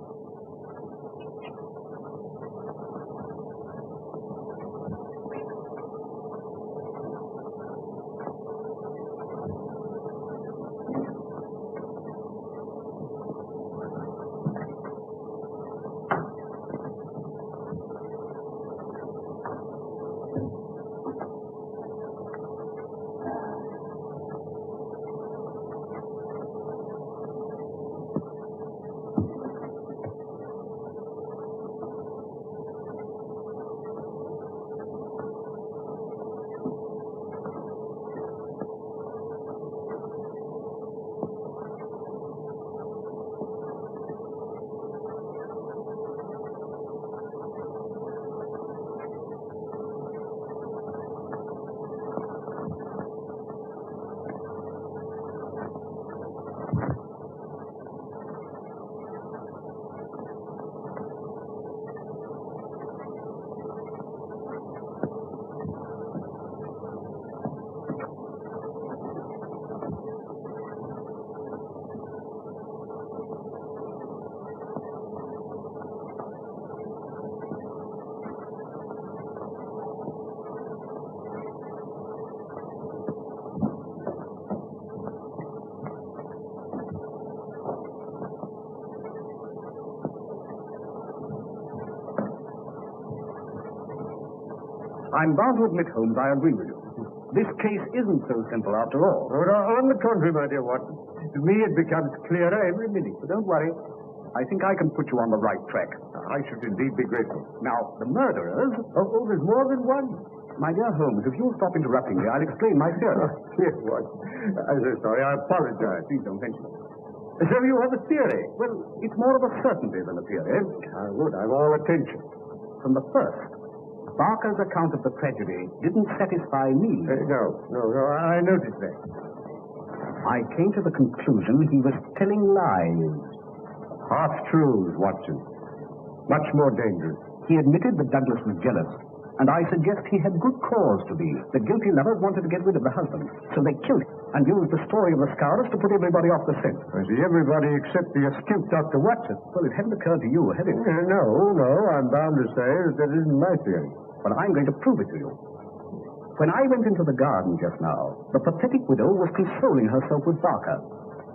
I'm bound to admit, Holmes, I agree with you. This case isn't so simple after all. On the contrary, my dear Watson, to me it becomes clearer every minute. But don't worry. I think I can put you on the right track. I should indeed be grateful. Now, the murderers... Oh, there's more than one. My dear Holmes, if you'll stop interrupting me, I'll explain my theory. Yes, Watson. I'm so sorry. I apologize. Please don't mention it. So you have a theory? Well, it's more of a certainty than a theory. Good. I'm all attention. From the first, Barker's account of the tragedy didn't satisfy me. No. I noticed that. I came to the conclusion he was telling lies. Half-truths, Watson. Much more dangerous. He admitted that Douglas was jealous, and I suggest he had good cause to be. The guilty lovers wanted to get rid of the husband, so they killed him and used the story of the Scowrers to put everybody off the scent. I see, everybody except the astute Dr. Watson. Well, it hadn't occurred to you, had it? No. I'm bound to say that isn't my theory. But I'm going to prove it to you. When I went into the garden just now, the pathetic widow was consoling herself with Barker.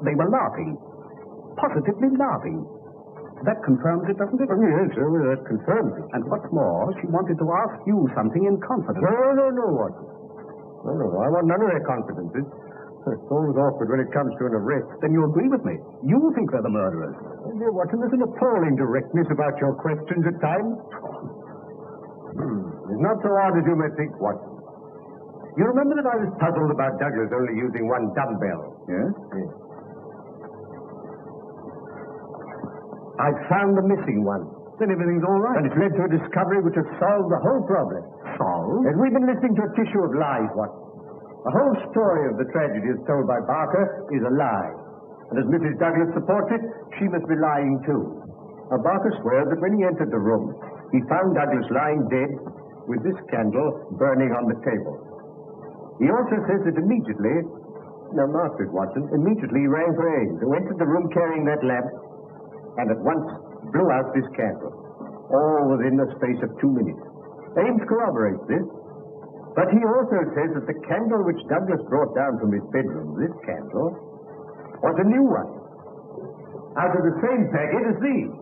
They were laughing. Positively laughing. That confirms it, doesn't it? Oh, yes, that confirms it. And what's more, she wanted to ask you something in confidence. No, Watson. No. I want none of their confidences. It's always awkward when it comes to an arrest. Then you agree with me. You think they're the murderers. Oh, dear Watson, there's an appalling directness about your questions at times. It's not so hard as you may think, Watson. You remember that I was puzzled about Douglas only using one dumbbell? Yes? Yes. I've found the missing one. Then everything's all right. And it's led to a discovery which has solved the whole problem. Solved? As we've been listening to a tissue of lies, Watson. The whole story of the tragedy as told by Barker is a lie. And as Mrs. Douglas supports it, she must be lying too. Now, Barker swears that when he entered the room, he found Douglas lying dead with this candle burning on the table. He also says that immediately, now mark it, Watson, immediately he rang for Ames, who entered the room carrying that lamp and at once blew out this candle, all within the space of 2 minutes. Ames corroborates this, but he also says that the candle which Douglas brought down from his bedroom, this candle, was a new one, out of the same packet as these.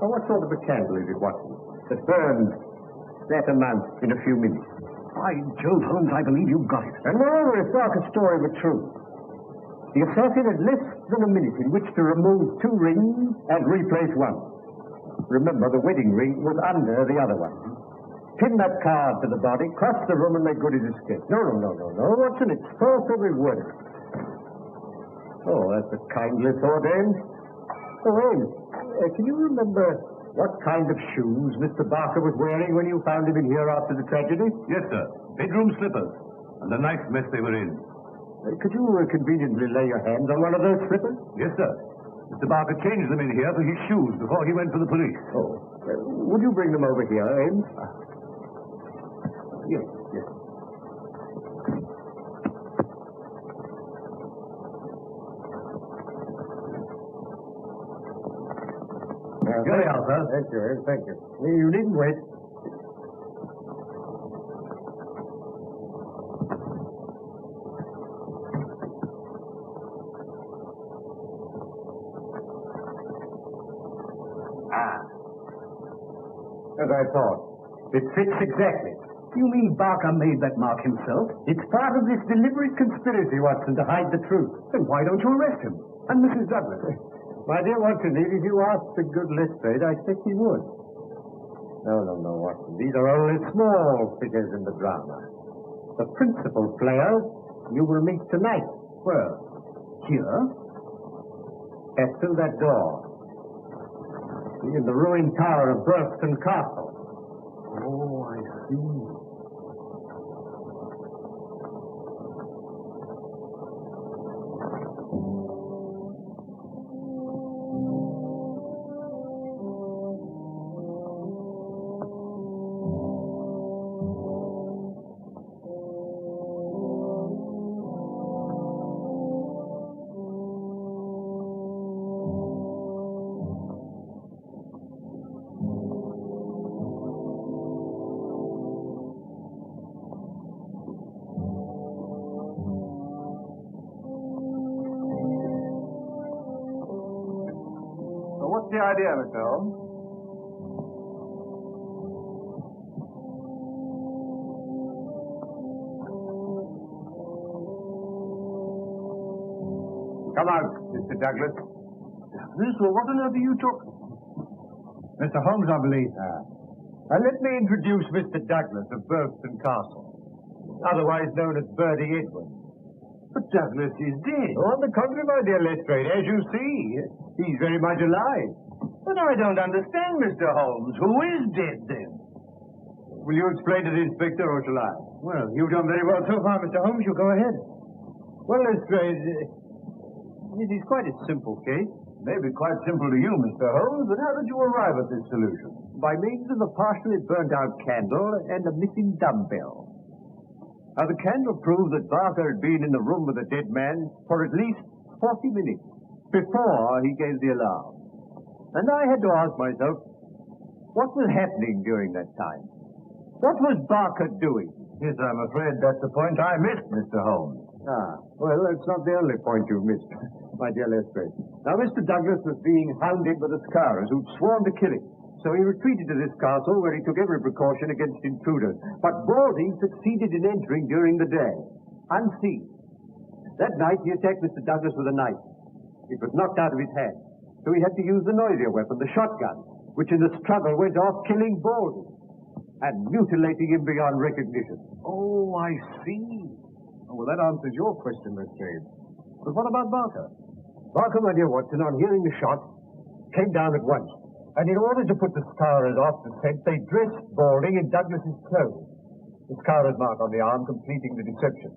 Now, what sort of a candle is it, Watson, that burns that amount in a few minutes? By Jove, Holmes, I believe you've got it. And moreover, if Barker's story were true, the assassin had less than a minute in which to remove 2 rings and replace one. Remember, the wedding ring was under the other one. Pin that card to the body, cross the room, and make good his escape. No, Watson, it's false every word. Oh, that's a kindly thought, Ames. Oh, Ames, can you remember what kind of shoes Mr. Barker was wearing when you found him in here after the tragedy? Yes, sir. Bedroom slippers. And the nice mess they were in. Could you conveniently lay your hands on one of those slippers? Yes, sir. Mr. Barker changed them in here for his shoes before he went for the police. Oh. Would you bring them over here, Ames? Yes. Here they are, sir. Thank you, Ames. Thank you. You needn't wait. As I thought. It fits exactly. You mean Barker made that mark himself? It's part of this deliberate conspiracy, Watson, to hide the truth. Then why don't you arrest him? And Mrs. Douglas? My dear Watson, if you asked a good Lestrade, I think he would. No, Watson. These are only small figures in the drama. The principal player you will meet tonight. Where? Here? Pass through that door. In the ruined tower of Burlston Castle. Oh, I see. What's the idea, Mr. Holmes? Come out, Mr. Douglas. Douglas? Well, what on earth are you talking? Mr. Holmes, I believe. Now, let me introduce Mr. Douglas of Burlston Castle, otherwise known as Bertie Edwin. But Douglas is dead. On the contrary, my dear Lestrade, as you see, he's very much alive. But I don't understand, Mr. Holmes. Who is dead, then? Will you explain to the inspector, or shall I? Well, you've done very well so far, Mr. Holmes. You go ahead. Well, Lestrade, it is quite a simple case. Maybe quite simple to you, Mr. Holmes, but how did you arrive at this solution? By means of a partially burnt-out candle and a missing dumbbell. Now, the candle proved that Barker had been in the room with the dead man for at least 40 minutes before he gave the alarm. And I had to ask myself, what was happening during that time? What was Barker doing? Yes, I'm afraid that's the point I missed, Mr. Holmes. Well, that's not the only point you've missed, my dear Lestrade. Now, Mr. Douglas was being hounded by the Scowrers, who'd sworn to kill him. So he retreated to this castle, where he took every precaution against intruders. But Balding succeeded in entering during the day, unseen. That night, he attacked Mr. Douglas with a knife. It was knocked out of his hand, so he had to use the noisier weapon, the shotgun, which in the struggle went off, killing Balding and mutilating him beyond recognition. Oh, I see. Oh, well, that answers your question, Lestrade. But what about Barker? Barker, my dear Watson, on hearing the shot, came down at once. And in order to put the Scowrers off the scent, they dressed Balding in Douglas's clothes. The Scowrers mark on the arm completing the deception.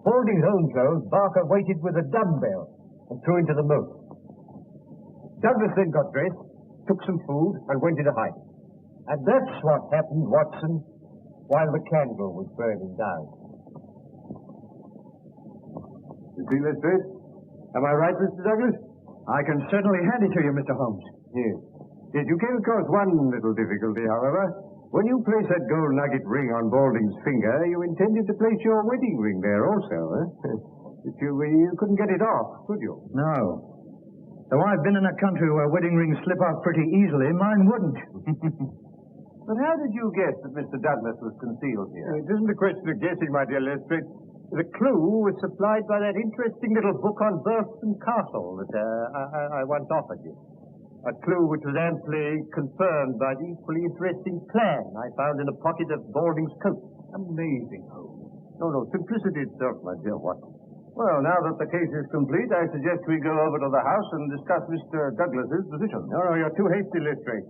Balding's own clothes, Barker weighted with a dumbbell and threw into the moat. Douglas then got dressed, took some food, and went into hiding. And that's what happened, Watson, while the candle was burning down. You see, Lestrade? Am I right, Mr. Douglas? I can certainly hand it to you, Mr. Holmes. Yes. Yes, you came across one little difficulty, however. When you placed that gold nugget ring on Balding's finger, you intended to place your wedding ring there also, eh? But you couldn't get it off, could you? No. Though I've been in a country where wedding rings slip off pretty easily, mine wouldn't. But how did you guess that Mr. Douglas was concealed here? It isn't a question of guessing, my dear Lestrade. The clue was supplied by that interesting little book on Burlston Castle that I once offered you. A clue which was amply confirmed by the equally interesting plan I found in the pocket of Balding's coat. Amazing, Holmes. No, simplicity itself, my dear Watson. Well, now that the case is complete, I suggest we go over to the house and discuss Mr. Douglas's position. No, you're too hasty, Lestrade.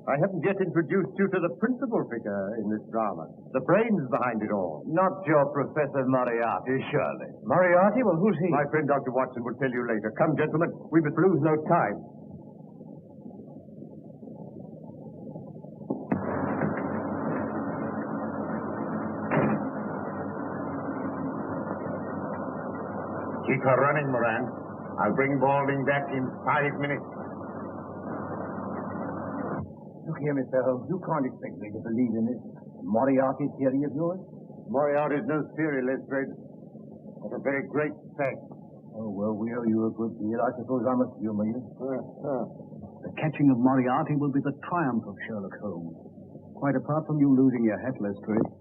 I haven't yet introduced you to the principal figure in this drama, the brains behind it all. Not your Professor Moriarty, surely. Moriarty? Well, who's he? My friend Dr. Watson will tell you later. Come, gentlemen, we must lose no time. Keep her running, Moran. I'll bring Balding back in 5 minutes. Look here, Mr. Holmes. You can't expect me to believe in this Moriarty theory of yours. Moriarty's no theory, Lestrade, but a very great fact. Oh, well, we owe you a good deal. I suppose I must humor you. The catching of Moriarty will be the triumph of Sherlock Holmes. Quite apart from you losing your hat, Lestrade.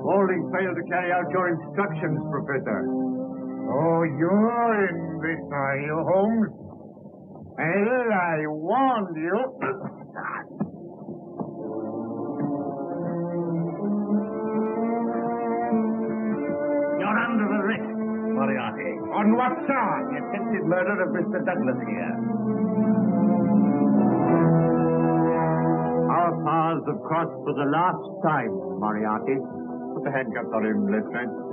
Balding failed to carry out your instructions, Professor. Oh, you're in this, are you, Holmes? Well, I warned you. You're under arrest, Moriarty. What on what charge? The attempted murder of Mr. Douglas here. Our paths have crossed for the last time, Moriarty. Put the handcuffs on him, Lestrade.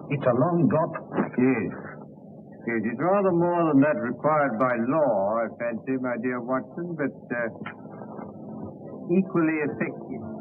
It's a long drop. Yes. Yes, it's rather more than that required by law, I fancy, my dear Watson, but equally effective.